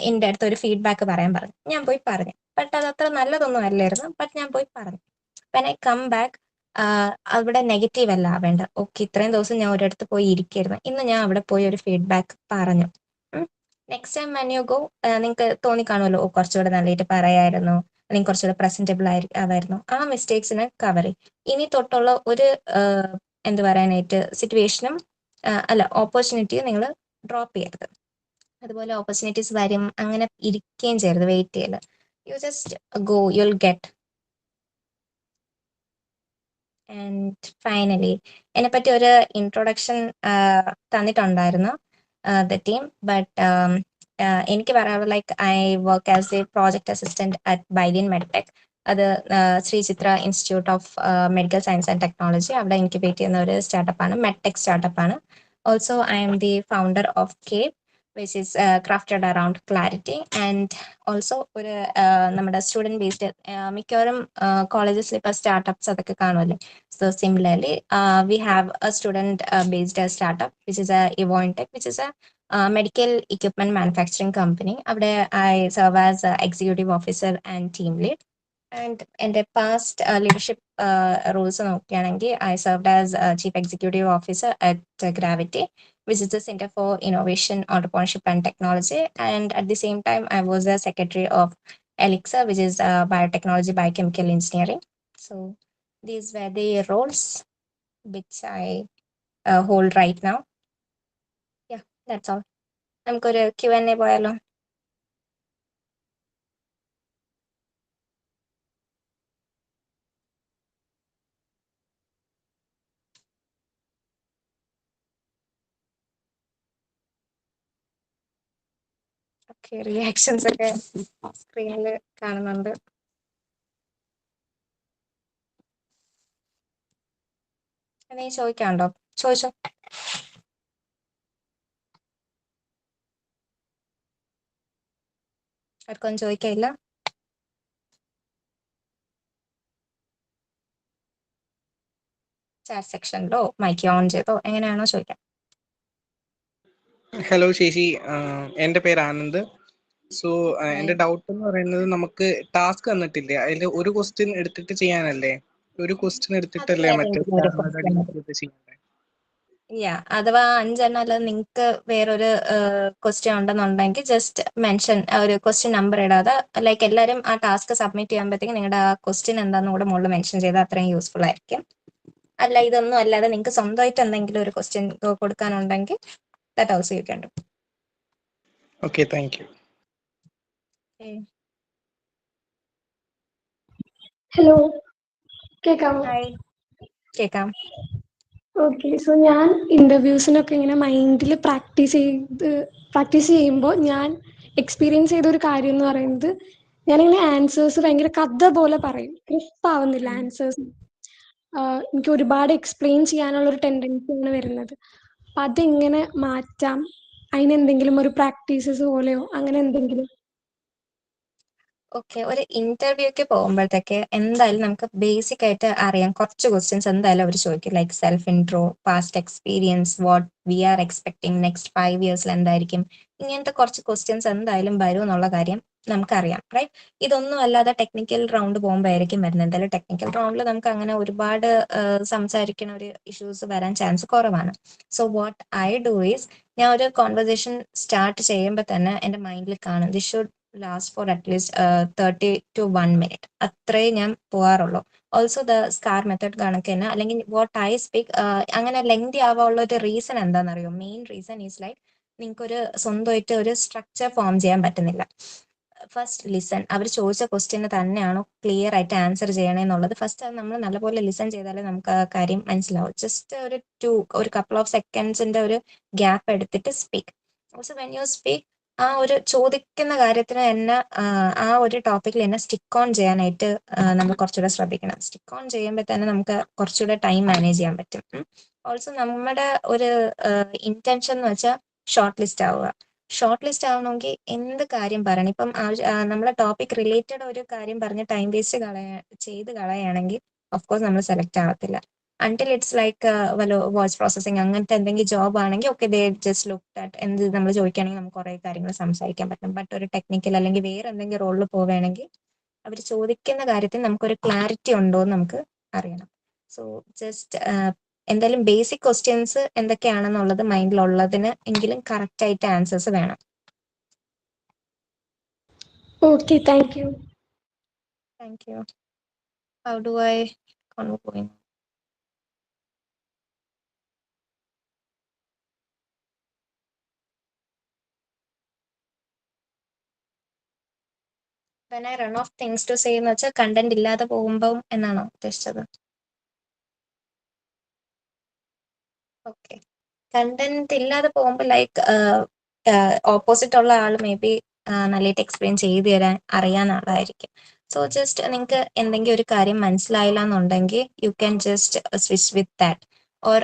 എൻ്റെ അടുത്ത് ഒരു ഫീഡ്ബാക്ക് പറയാൻ പറഞ്ഞു, ഞാൻ പോയി പറഞ്ഞു, ബട്ട് അത് അത്ര നല്ലതൊന്നും അല്ലായിരുന്നു, ബട്ട് ഞാൻ പോയി പറഞ്ഞു. വെൻ ഐ കം ബാക്ക് അവിടെ നെഗറ്റീവ് അല്ല ആവേണ്ട. ഓക്കെ, ഇത്രയും ദിവസം ഞാൻ ഒരിടത്ത് പോയി ഇരിക്കായിരുന്നു, ഇന്ന് ഞാൻ അവിടെ പോയി ഒരു ഫീഡ്ബാക്ക് പറഞ്ഞു. Next time when you go നിങ്ങൾക്ക് തോന്നിക്കാണുമല്ലോ, ഓ കുറച്ചുകൂടെ നല്ലതായിട്ട് പറയായിരുന്നു, അല്ലെങ്കിൽ കുറച്ചുകൂടെ പ്രസന്റബിൾ ആവായിരുന്നു. ആ മിസ്റ്റേക്സിനെ കവർ ചെയ്യും. ഇനി തൊട്ടുള്ള ഒരു എന്ത് പറയാനായിട്ട് സിറ്റുവേഷനും അല്ല ഓപ്പർച്യൂണിറ്റിയും നിങ്ങൾ ഡ്രോപ്പ് ചെയ്യരുത്. അതുപോലെ ഓപ്പർച്യൂണിറ്റീസ് വരും അങ്ങനെ ഇരിക്കുകയും ചെയ്യരുത്, വെയിറ്റ് ചെയ്യരുത്. You just go, you will get. And finally എന്നെപ്പറ്റി ഒരു ഇൻട്രൊഡക്ഷൻ തന്നിട്ടുണ്ടായിരുന്നു ദ ടീം, ബട്ട് എനിക്ക് പറയാനുള്ളത് like I work as a project assistant at ബൈലിയൻ മെഡ്ടെക്. അത് Sree Chitra Institute of Medical Science and Technology, അവിടെ ഇൻക്യുബേറ്റ് ചെയ്യുന്ന ഒരു സ്റ്റാർട്ടപ്പാണ്, മെഡ്ടെക് സ്റ്റാർട്ടപ്പാണ്. Also I'm the founder of Cave which is crafted around clarity. And also ഒരു നമ്മുടെ സ്റ്റുഡൻറ് ബേസ്ഡ് മിക്കവാറും കോളേജസിൽ ഇപ്പോൾ സ്റ്റാർട്ടപ്സ് അതൊക്കെ കാണുമല്ലേ. So similarly we have a student based startup which is Evointech, which is a medical equipment manufacturing company. അവിടെ I serve as executive officer and team lead. And എൻ്റെ past leadership roles നോക്കുകയാണെങ്കിൽ I served as chief executive officer at Gravity, which is the Center for Innovation, Entrepreneurship and Technology. And at the same time, I was a secretary of Elixir, which is biotechnology, biochemical engineering. So these were the roles which I hold right now. Yeah, that's all. നമുക്കൊരു Q&A പോയാലോ? Okay, reactions ഒക്കെ സ്ക്രീനിൽ കാണുന്നുണ്ട്. എന്തെങ്കിലും ചോദിക്കാനുണ്ടോ? ചോദിച്ചോ. ആർക്കൊന്നും ചോദിക്കാനില്ല? Chat സെക്ഷനിലോ mic on ചെയ്തോ എങ്ങനെയാണോ ചോദിക്കാം. ഹലോ ചേച്ചി, എൻ്റെ പേര് ആനന്ദ്. സോ എൻ്റെ ഡൗട്ട് എന്ന് പറയുന്നത്, നമുക്ക് ടാസ്ക് തന്നിട്ടില്ലേ, അതിൽ ഒരു ക്വസ്റ്റ്യൻ എടുത്തിട്ട് ചെയ്യാനല്ലേ? ഒരു ക്വസ്റ്റ്യൻ എടുത്തിട്ടല്ലേ മറ്റേ ചെയ്യണ്ടേ? അഥവാ 5 എണ്ണം അല്ലാതെ നിങ്ങൾക്ക് വേറൊരു ക്വസ്റ്റ്യൻ ഉണ്ടെന്നുണ്ടെങ്കിൽ ജസ്റ്റ് മെൻഷൻ ഒരു ക്വസ്റ്റ്യൻ നമ്പർ ഇടാതെ, ലൈക്ക് എല്ലാവരും ആ ടാസ്ക് സബ്മിറ്റ് ചെയ്യുമ്പോഴത്തേക്കും നിങ്ങളുടെ ആ ക്വസ്റ്റ്യൻ എന്താണെന്ന് കൂടെ മുകളിൽ മെൻഷൻ ചെയ്താൽ അത്രയും യൂസ്ഫുൾ ആയിരിക്കും. അല്ല ഇതൊന്നും അല്ലാതെ നിങ്ങൾക്ക് സ്വന്തമായിട്ട് എന്തെങ്കിലും ഒരു ക്വസ്റ്റ്യൻ കൊടുക്കാനുണ്ടെങ്കിൽ that also you can do. Okay, thank you. Hello, കേൾക്കാമോ? കേൾക്കാം. ഓക്കെ, സോ ഞാൻ ഇന്റർവ്യൂസിനൊക്കെ ഇങ്ങനെ മൈൻഡിൽ പ്രാക്ടീസ് ചെയ്യുമ്പോൾ ഞാൻ എക്സ്പീരിയൻസ് ചെയ്ത ഒരു കാര്യം എന്ന് പറയുന്നത്, ഞാനിങ്ങനെ ആൻസേഴ്സ് ഭയങ്കര കഥ പോലെ പറയും, ക്രിസ്പ് ആവുന്നില്ല ആൻസേഴ്സ്. എനിക്ക് ഒരുപാട് എക്സ്പ്ലെയിൻ ചെയ്യാനുള്ള ഒരു ടെൻഡൻസിയാണ് വരുന്നത്. അപ്പം അതെങ്ങനെ മാറ്റാം? അതിനെന്തെങ്കിലും ഒരു പ്രാക്ടീസസ് പോലെയോ അങ്ങനെ എന്തെങ്കിലും? ഓക്കെ, ഒരു ഇന്റർവ്യൂക്ക് പോകുമ്പോഴത്തേക്ക് എന്തായാലും നമുക്ക് ബേസിക് ആയിട്ട് അറിയാം കുറച്ച് ക്വസ്റ്റ്യൻസ് എന്തായാലും അവർ ചോദിക്കും, like self intro, past experience, what we are expecting next 5 years എന്തായിരിക്കും, ഇങ്ങനത്തെ കുറച്ച് ക്വസ്റ്റ്യൻസ് എന്തായാലും വരും എന്നുള്ള കാര്യം നമുക്കറിയാം, റൈറ്റ്? ഇതൊന്നും അല്ലാതെ ടെക്നിക്കൽ റൗണ്ട് പോകുമ്പോഴായിരിക്കും വരുന്നത്. എന്തായാലും ടെക്നിക്കൽ റൗണ്ടിൽ നമുക്ക് അങ്ങനെ ഒരുപാട് സംസാരിക്കുന്ന ഒരു ഇഷ്യൂസ് വരാൻ ചാൻസ് കുറവാണ്. So what I do is, ഞാൻ ഒരു കോൺവെർസേഷൻ സ്റ്റാർട്ട് ചെയ്യുമ്പോൾ തന്നെ എൻ്റെ മൈൻഡിൽ കാണും this should last for at least 30 to 1 minute. അത്രേ ഞാൻ പോകാറുള്ളൂ. ഓൾസോ ദ സ്കാർ മെത്തേഡ് കണക്ക് തന്നെ അല്ലെങ്കിൽ വാട്ട് ഐ സ്പീക്ക് അങ്ങനെ ലെങ്തി ആവാനുള്ള ഒരു റീസൺ എന്താണെന്നറിയോ? മെയിൻ റീസൺ ഈസ് ലൈക്ക് നിങ്ങൾക്കൊരു സ്വന്തമായിട്ട് ഒരു സ്ട്രക്ചർ ഫോം ചെയ്യാൻ പറ്റുന്നില്ല. First listen. അവർ ചോദിച്ച ക്വസ്റ്റ്യന് തന്നെയാണോ ക്ലിയർ ആയിട്ട് ആൻസർ ചെയ്യണമെന്നുള്ളത് ഫസ്റ്റ് അത് നമ്മൾ നല്ലപോലെ ലിസൺ ചെയ്താലേ നമുക്ക് ആ കാര്യം മനസ്സിലാവും. ജസ്റ്റ് ഒരു കപ്പിൾ ഓഫ് സെക്കൻഡ്സിന്റെ ഒരു ഗ്യാപ്പ് എടുത്തിട്ട് speak. Also when you speak ആ ഒരു ചോദിക്കുന്ന കാര്യത്തിന് തന്നെ ആ ഒരു ടോപ്പിക്കിൽ തന്നെ സ്റ്റിക്ക് ഓൺ ചെയ്യാനായിട്ട് നമ്മൾ കുറച്ചുകൂടെ ശ്രദ്ധിക്കണം. സ്റ്റിക്ക് ഓൺ ചെയ്യുമ്പോൾ തന്നെ നമുക്ക് കുറച്ചുകൂടെ ടൈം മാനേജ് ചെയ്യാൻ പറ്റും. ഓൾസോ നമ്മുടെ ഒരു ഇന്റൻഷൻ എന്ന് വെച്ചാൽ ഷോർട്ട് ലിസ്റ്റ് ആവുക. ഷോർട്ട് ലിസ്റ്റ് ആവണമെങ്കിൽ എന്ത് കാര്യം പറയണം. ഇപ്പം നമ്മളെ ടോപ്പിക് റിലേറ്റഡ് ഒരു കാര്യം പറഞ്ഞ് ടൈം വേസ്റ്റ് ചെയ്ത് കളയുകയാണെങ്കിൽ ഓഫ്കോഴ്സ് നമ്മൾ സെലക്ട് ആവത്തില്ല. Until it's like voice processing അങ്ങനത്തെ എന്തെങ്കിലും ജോബ് ആണെങ്കിൽ okay they just look at എന്ത് നമ്മൾ ചോദിക്കുകയാണെങ്കിൽ നമുക്ക് കുറേ കാര്യങ്ങൾ സംസാരിക്കാൻ പറ്റും. ബട്ട് ഒരു ടെക്നിക്കൽ അല്ലെങ്കിൽ വേറെ എന്തെങ്കിലും റോളിൽ പോവുകയാണെങ്കിൽ അവർ ചോദിക്കുന്ന കാര്യത്തിൽ നമുക്കൊരു ക്ലാരിറ്റി ഉണ്ടോ എന്ന് നമുക്ക് അറിയണം. സോ ജസ്റ്റ് എന്തായാലും ബേസിക് ക്വസ്റ്റ്യൻസ് എന്തൊക്കെയാണെന്നുള്ളത് മൈൻഡിലുള്ളതിന് എങ്കിലും കറക്റ്റ് ആയിട്ട് ആൻസേഴ്സ് വേണം. Okay, thank U. Thank you. How do I continue? When I run off things to say എന്ന് വെച്ചാൽ കണ്ടന്റ് ഇല്ലാതെ പോകുമ്പോൾ എന്നാണോ ഉദ്ദേശിച്ചത്? ഓക്കെ, കണ്ടന്റ് ഇല്ലാതെ പോകുമ്പോൾ ലൈക്ക് ഓപ്പോസിറ്റ് ഉള്ള ആൾ മേ ബി നല്ലതായിട്ട് എക്സ്പ്ലെയിൻ ചെയ്തു തരാൻ അറിയാവുന്ന ആളായിരിക്കും. സോ ജസ്റ്റ് നിങ്ങൾക്ക് എന്തെങ്കിലും ഒരു കാര്യം മനസ്സിലായില്ല എന്നുണ്ടെങ്കിൽ U can just switch with that. Or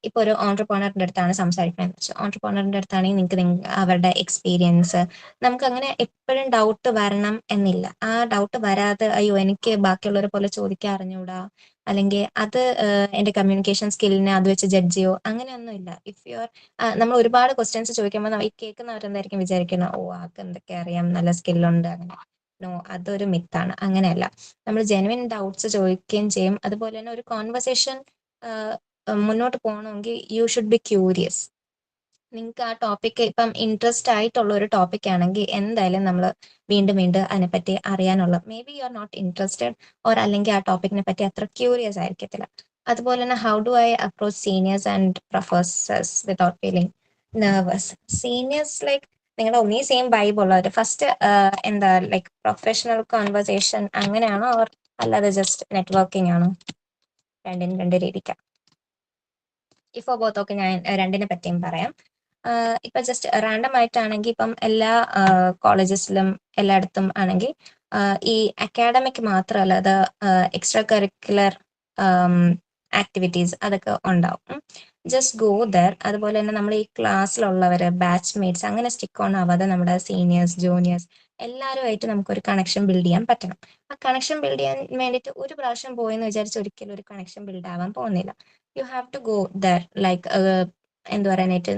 ഇപ്പോൾ ഒരു ഓൺടർപ്രണറിൻ്റെ അടുത്താണ് സംസാരിക്കണമെന്ന് വെച്ചാൽ ഓൺടർപ്രണറിൻ്റെ അടുത്താണെങ്കിൽ നിങ്ങൾക്ക് അവരുടെ എക്സ്പീരിയൻസ് നമുക്ക് അങ്ങനെ എപ്പോഴും ഡൗട്ട് വരണം എന്നില്ല. ആ ഡൗട്ട് വരാതെ അയ്യോ എനിക്ക് ബാക്കിയുള്ളവരെ പോലെ ചോദിക്കാൻ അറിഞ്ഞൂടാ അല്ലെങ്കിൽ അത് എൻ്റെ കമ്മ്യൂണിക്കേഷൻ സ്കില്ലിനെ അത് വെച്ച് ജഡ്ജ് ചെയ്യോ അങ്ങനെയൊന്നും ഇല്ല. ഇഫ് യു ആർ നമ്മൾ ഒരുപാട് ക്വസ്റ്റ്യൻസ് ചോദിക്കുമ്പോൾ ഈ കേൾക്കുന്നവരെന്തായിരിക്കും വിചാരിക്കുന്നത്, ഓ ആൾക്ക് എന്തൊക്കെ അറിയാം, നല്ല സ്കില്ലുണ്ട്. അങ്ങനെ നോ, അതൊരു മിത്താണ്. അങ്ങനെയല്ല, നമ്മൾ ജെനുവിൻ ഡൗട്ട്സ് ചോദിക്കുകയും ചെയ്യും. അതുപോലെ തന്നെ ഒരു കോൺവെർസേഷൻ മുന്നോട്ട് പോകണമെങ്കിൽ യു ഷുഡ് ബി ക്യൂരിയസ്. നിങ്ങൾക്ക് ആ ടോപ്പിക്ക് ഇപ്പം ഇൻട്രസ്റ്റ് ആയിട്ടുള്ള ഒരു ടോപ്പിക് ആണെങ്കിൽ എന്തായാലും നമ്മൾ വീണ്ടും വീണ്ടും അതിനെപ്പറ്റി അറിയാനുള്ള may be you are not interested or അല്ലെങ്കിൽ ആ ടോപ്പിക്കിനെ പറ്റി അത്ര ക്യൂരിയസ് ആയിരിക്കത്തില്ല. അതുപോലെ തന്നെ how do I approach seniors and professors without feeling nervous? Seniors like നിങ്ങളുടെ ഒന്നീ സെയിം വൈബ് ഉള്ളവർ ഫസ്റ്റ് എന്താ ലൈക്ക് പ്രൊഫഷണൽ കോൺവെർസേഷൻ അങ്ങനെയാണോ ഓർ അല്ലാതെ ജസ്റ്റ് നെറ്റ്വർക്കിംഗ് ആണോ? രണ്ടിനും രണ്ട് രീതിക്കാണ്. ഇഫോ ബോത്തൊക്കെ ഞാൻ രണ്ടിനെ പറ്റിയും പറയാം. ഇപ്പൊ ജസ്റ്റ് റാൻഡം ആയിട്ടാണെങ്കിൽ ഇപ്പം എല്ലാ കോളേജസിലും എല്ലായിടത്തും ആണെങ്കിൽ ഈ അക്കാഡമിക് മാത്രമല്ല അത് എക്സ്ട്രാ കരിക്കുലർ ആക്ടിവിറ്റീസ് അതൊക്കെ ഉണ്ടാവും. Just go there. അതുപോലെ തന്നെ നമ്മൾ ഈ ക്ലാസ്സിലുള്ളവർ ബാച്ച്മേറ്റ്സ് അങ്ങനെ സ്റ്റിക്ക് ഓൺ ആവാതെ നമ്മുടെ സീനിയേഴ്സ് ജൂനിയേഴ്സ് എല്ലാവരുമായിട്ട് നമുക്കൊരു കണക്ഷൻ ബിൽഡ് ചെയ്യാൻ പറ്റണം. ആ കണക്ഷൻ ബിൽഡ് ചെയ്യാൻ വേണ്ടിയിട്ട് ഒരു പ്രാവശ്യം പോയെന്ന് വിചാരിച്ച് ഒരിക്കലും ഒരു കണക്ഷൻ ബിൽഡ് ആവാൻ പോകുന്നില്ല. You have to go there. Like എന്ത് പറയാനായിട്ട്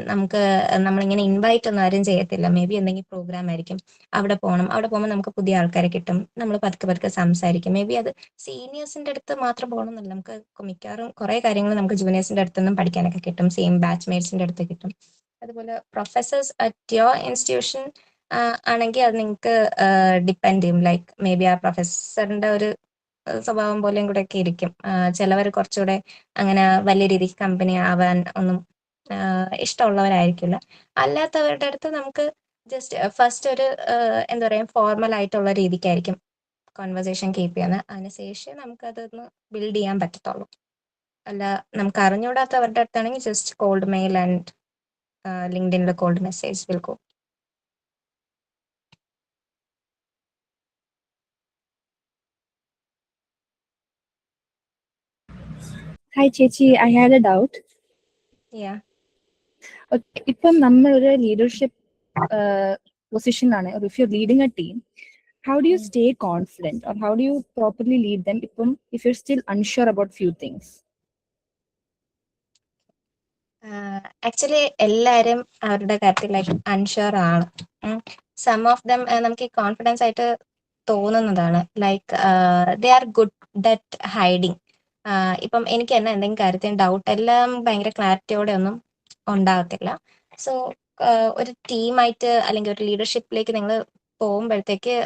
നമ്മളിങ്ങനെ ഇൻവൈറ്റ് ഒന്നും ആരും ചെയ്യത്തില്ല. മേ ബി എന്തെങ്കിലും പ്രോഗ്രാം ആയിരിക്കും, അവിടെ പോകണം. അവിടെ പോകുമ്പോൾ നമുക്ക് പുതിയ ആൾക്കാരെ കിട്ടും, നമ്മൾ പതുക്കെ പതുക്കെ സംസാരിക്കും. മേ ബി അത് സീനിയേഴ്സിന്റെ അടുത്ത് മാത്രം പോകണമെന്നില്ല, നമുക്ക് മിക്കവാറും കുറെ കാര്യങ്ങൾ നമുക്ക് ജൂനിയേഴ്സിന്റെ അടുത്ത് നിന്നും പഠിക്കാനൊക്കെ കിട്ടും, സെയിം ബാച്ച്മേറ്റ്സിന്റെ അടുത്ത് കിട്ടും. അതുപോലെ പ്രൊഫസേഴ്സ് അറ്റ് യുവർ ഇൻസ്റ്റിറ്റ്യൂഷൻ ആണെങ്കിൽ അത് നിങ്ങൾക്ക് ഡിപ്പെൻഡ് ചെയ്യും. ലൈക്ക് മേ ബി ആ പ്രൊഫസറിന്റെ ഒരു സ്വഭാവം പോലെയും കൂടെ ഒക്കെ ഇരിക്കും. ചിലവർ കുറച്ചുകൂടെ അങ്ങനെ വലിയ രീതിക്ക് കമ്പനി ആവാൻ ഒന്നും ഇഷ്ടമുള്ളവരായിരിക്കില്ല. അല്ലാത്തവരുടെ അടുത്ത് നമുക്ക് ജസ്റ്റ് ഫസ്റ്റ് ഒരു എന്താ പറയുക ഫോർമൽ ആയിട്ടുള്ള രീതിക്കായിരിക്കും കോൺവെർസേഷൻ കീപ്പ് ചെയ്യുന്നത്. അതിനുശേഷം നമുക്കതൊന്ന് ബിൽഡ് ചെയ്യാൻ പറ്റത്തുള്ളൂ. അല്ല നമുക്ക് അറിഞ്ഞുകൂടാത്തവരുടെ അടുത്താണെങ്കിൽ ജസ്റ്റ് കോൾഡ് മെയിൽ ആൻഡ് ലിങ്ക്ഡിനിലെ cold message will go. Hi, Chechi. I had a doubt. Yeah. Okay, ഇപ്പം നമ്മളൊരു leadership പൊസിഷനിലാണ്, or if you're leading a team, how do you stay confident or how do you properly lead them if you're still unsure about few things? Actually എല്ലാവരും അവരുടെ കാര്യത്തിൽ like unsure ആണ്. Some of them നമുക്ക് ഈ confidence ആയിട്ട് തോന്നുന്നതാണ്. Like they are good that hiding. ഇപ്പം എനിക്ക് തന്നെ എന്തെങ്കിലും കാര്യത്തിന് ഡൗട്ട് എല്ലാം ഭയങ്കര ക്ലാരിറ്റിയോടെ ഒന്നും ഉണ്ടാകത്തില്ല. സോ ഒരു ടീമായിട്ട് അല്ലെങ്കിൽ ഒരു ലീഡർഷിപ്പിലേക്ക് നിങ്ങൾ പോകുമ്പോഴത്തേക്ക്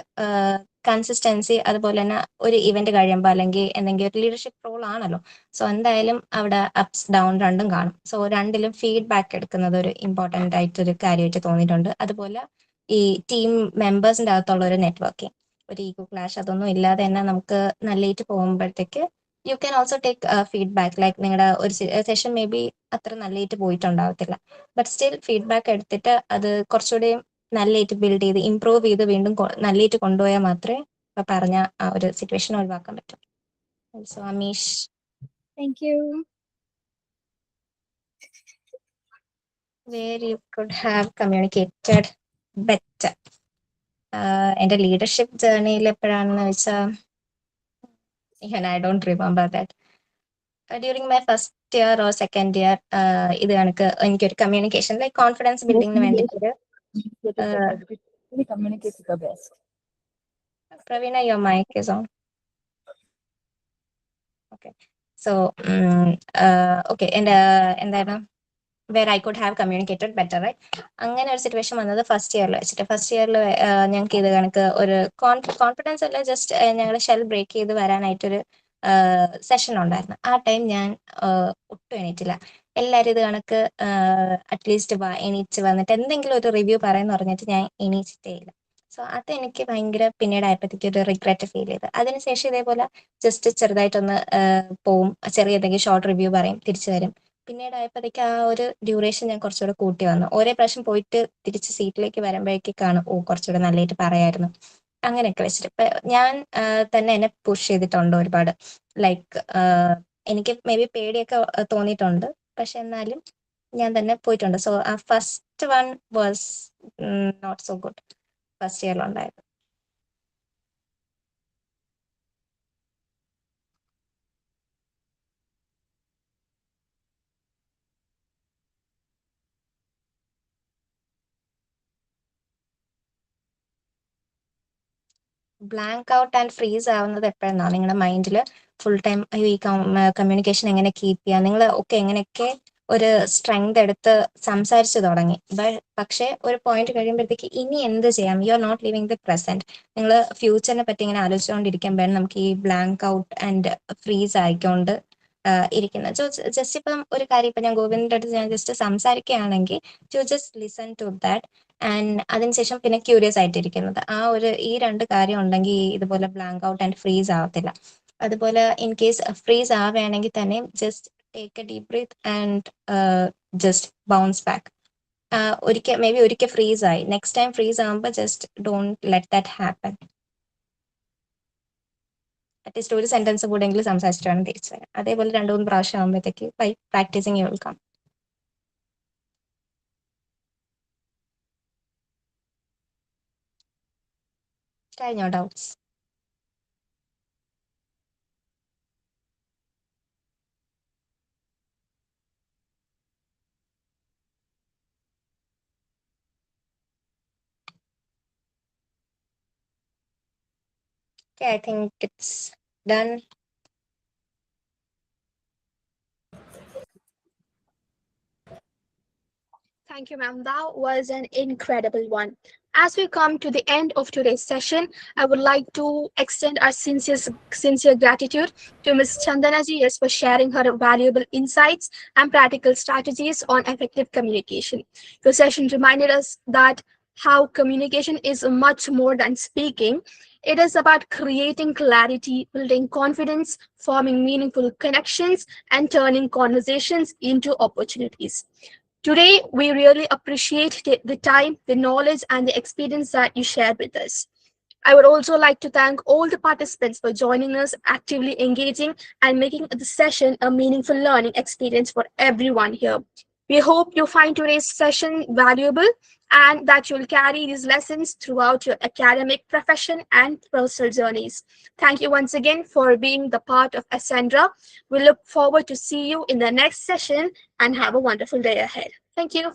കൺസിസ്റ്റൻസി, അതുപോലെ തന്നെ ഒരു ഇവന്റ് കഴിയുമ്പോൾ അല്ലെങ്കിൽ എന്തെങ്കിലും ഒരു ലീഡർഷിപ്പ് റോൾ ആണല്ലോ. സോ എന്തായാലും അവിടെ അപ്സ് ഡൗൺ രണ്ടും കാണും. സോ രണ്ടിലും ഫീഡ്ബാക്ക് എടുക്കുന്നത് ഒരു ഇമ്പോർട്ടൻ്റ് ആയിട്ടൊരു കാര്യമായിട്ട് തോന്നിയിട്ടുണ്ട്. അതുപോലെ ഈ ടീം മെമ്പേഴ്സിൻ്റെ അകത്തുള്ള ഒരു നെറ്റ്വർക്കിംഗ്, ഒരു ഈഗോ ക്ലാഷ് അതൊന്നും ഇല്ലാതെ തന്നെ നമുക്ക് നല്ലതായിട്ട് പോകുമ്പോഴത്തേക്ക് you can also take feedback. Like നിങ്ങളുടെ ഒരു സെഷൻ മേ ബി അത്ര നല്ലതായിട്ട് പോയിട്ടുണ്ടാവത്തില്ല, ബട്ട് സ്റ്റിൽ ഫീഡ്ബാക്ക് എടുത്തിട്ട് അത് കുറച്ചുകൂടി നല്ലതായിട്ട് ബിൽഡ് ചെയ്ത് ഇംപ്രൂവ് ചെയ്ത് വീണ്ടും നല്ലതായിട്ട് കൊണ്ടുപോയാൽ മാത്രമേ ഇപ്പൊ പറഞ്ഞ ആ ഒരു സിറ്റുവേഷൻ ഒഴിവാക്കാൻ പറ്റും. So Ameesh, Thank you. where you could have communicated better. എൻ്റെ ലീഡർഷിപ്പ് ജേർണിയിൽ എപ്പോഴാണെന്ന് വെച്ചാൽ I don't remember that. During my first year or second year ഇത് കണക്ക് എനിക്കൊരു കമ്മ്യൂണിക്കേഷൻ ലൈക്ക് കോൺഫിഡൻസ് ബിൽഡിങ്ങിന് വേണ്ടിയിട്ട് Really communicate with the best. Praveena, your mic is on. Okay, so okay, എൻ്റെ എന്താണ് where I could have communicated better, right? അങ്ങനെ ഒരു situation വന്നത് first ഇയറിൽ വെച്ചിട്ട്. ഫസ്റ്റ് ഇയറിൽ ഞങ്ങൾക്ക് ഇത് കണക്ക് ഒരു കോൺഫിഡൻസ് അല്ല, ജസ്റ്റ് ഞങ്ങൾ ഷെൽ ബ്രേക്ക് ചെയ്ത് വരാനായിട്ടൊരു സെഷൻ ഉണ്ടായിരുന്നു. ആ ടൈം ഞാൻ ഒട്ടും എണീറ്റില്ല. എല്ലാവരും ഇത് കണക്ക് അറ്റ്ലീസ്റ്റ് എണീച്ച് വന്നിട്ട് എന്തെങ്കിലും ഒരു റിവ്യൂ പറയാന്ന് പറഞ്ഞിട്ട് ഞാൻ എണീച്ചിട്ടേ ഇല്ല. സോ അത് എനിക്ക് ഭയങ്കര പിന്നീടായപ്പോഴത്തേക്ക് ഒരു റിഗ്രറ്റ് ഫീൽ ചെയ്ത്. അതിനുശേഷം ഇതേപോലെ ജസ്റ്റ് ചെറുതായിട്ടൊന്ന് പോവും, ചെറിയ എന്തെങ്കിലും ഷോർട്ട് റിവ്യൂ പറയും, തിരിച്ചു വരും. പിന്നീടായപ്പോഴത്തേക്ക് ആ ഒരു ഡ്യൂറേഷൻ ഞാൻ കുറച്ചുകൂടെ കൂട്ടി വന്നു. ഓരോ പ്രാവശ്യം പോയിട്ട് തിരിച്ച് സീറ്റിലേക്ക് വരുമ്പോഴേക്കാണ് കുറച്ചുകൂടെ നല്ലതായിട്ട് പറയായിരുന്നു. അങ്ങനെയൊക്കെ വെച്ചിട്ട് ഇപ്പൊ ഞാൻ തന്നെ എന്നെ പുഷ് ചെയ്തിട്ടുണ്ട് ഒരുപാട്. ലൈക്ക് എനിക്ക് മേ ബി പേടിയൊക്കെ തോന്നിയിട്ടുണ്ട്, പക്ഷെ എന്നാലും ഞാൻ തന്നെ പോയിട്ടുണ്ട്. സോ ആ first one was not so good, first ഇയറിലുണ്ടായത്. ബ്ലാങ്ക് ഔട്ട് ആൻഡ് ഫ്രീസ് ആവുന്നത് എപ്പോഴെന്നാണ് നിങ്ങളുടെ മൈൻഡിൽ ഫുൾ ടൈം ഈ കമ്മ്യൂണിക്കേഷൻ എങ്ങനെ കീപ്പ് ചെയ്യാം, നിങ്ങൾ ഒക്കെ എങ്ങനെയൊക്കെ ഒരു സ്ട്രെങ്ത് എടുത്ത് സംസാരിച്ചു തുടങ്ങി, പക്ഷെ ഒരു പോയിന്റ് കഴിയുമ്പോഴത്തേക്ക് ഇനി എന്ത് ചെയ്യാം, you are not living the present. നിങ്ങൾ ഫ്യൂച്ചറിനെ പറ്റി ഇങ്ങനെ ആലോചിച്ചുകൊണ്ടിരിക്കുമ്പോഴാണ് നമുക്ക് ഈ ബ്ലാങ്ക് ഔട്ട് ആൻഡ് ഫ്രീസ് ആയിക്കൊണ്ട് ഇരിക്കുന്നത്. ജസ്റ്റ് ഇപ്പം ഒരു കാര്യം ഇപ്പം ഞാൻ ഗോവിന്ദൻ്റെ അടുത്ത് ഞാൻ ജസ്റ്റ് സംസാരിക്കുകയാണെങ്കിൽ to just listen to that and അതിനുശേഷം പിന്നെ ക്യൂരിയസ് ആയിട്ടിരിക്കുന്നത്. ഈ രണ്ട് കാര്യം ഉണ്ടെങ്കിൽ ഇതുപോലെ ബ്ലാങ്ക് ഔട്ട് ആൻഡ് ഫ്രീസ് ആവത്തില്ല. അതുപോലെ ഇൻ കേസ് ഫ്രീസ് ആവുകയാണെങ്കിൽ തന്നെ just take a deep breath and just bounce back. ഒരിക്കൽ ഫ്രീസ് ആയി, നെക്സ്റ്റ് ടൈം ഫ്രീസ് ആകുമ്പോൾ just don't let that happen. At least ഒരു സെന്റൻസ് കൂടെ എങ്കിലും സംസാരിച്ചിട്ട് വേണം തിരിച്ചു വരാൻ. അതേപോലെ 2-3 പ്രാവശ്യം ആകുമ്പോഴത്തേക്ക് by practising you will come. കഴിഞ്ഞോ doubts? Okay, I think it's done. Thank you, ma'am. That was an incredible one. As we come to the end of today's session, I would like to extend our sincere gratitude to Ms. Chandana ji for sharing her valuable insights and practical strategies on effective communication. Your session reminded us that how communication is much more than speaking. It is about creating clarity, building confidence, forming meaningful connections, and turning conversations into opportunities. Today, we really appreciate the time, the knowledge, and the experience that you shared with us. I would also like to thank all the participants for joining us, actively engaging, and making the session a meaningful learning experience for everyone here. We hope you find today's session valuable and that you'll carry these lessons throughout your academic, profession, and personal journeys. Thank you once again for being the part of Ascendra. We look forward to see you in the next session and have a wonderful day ahead. Thank you.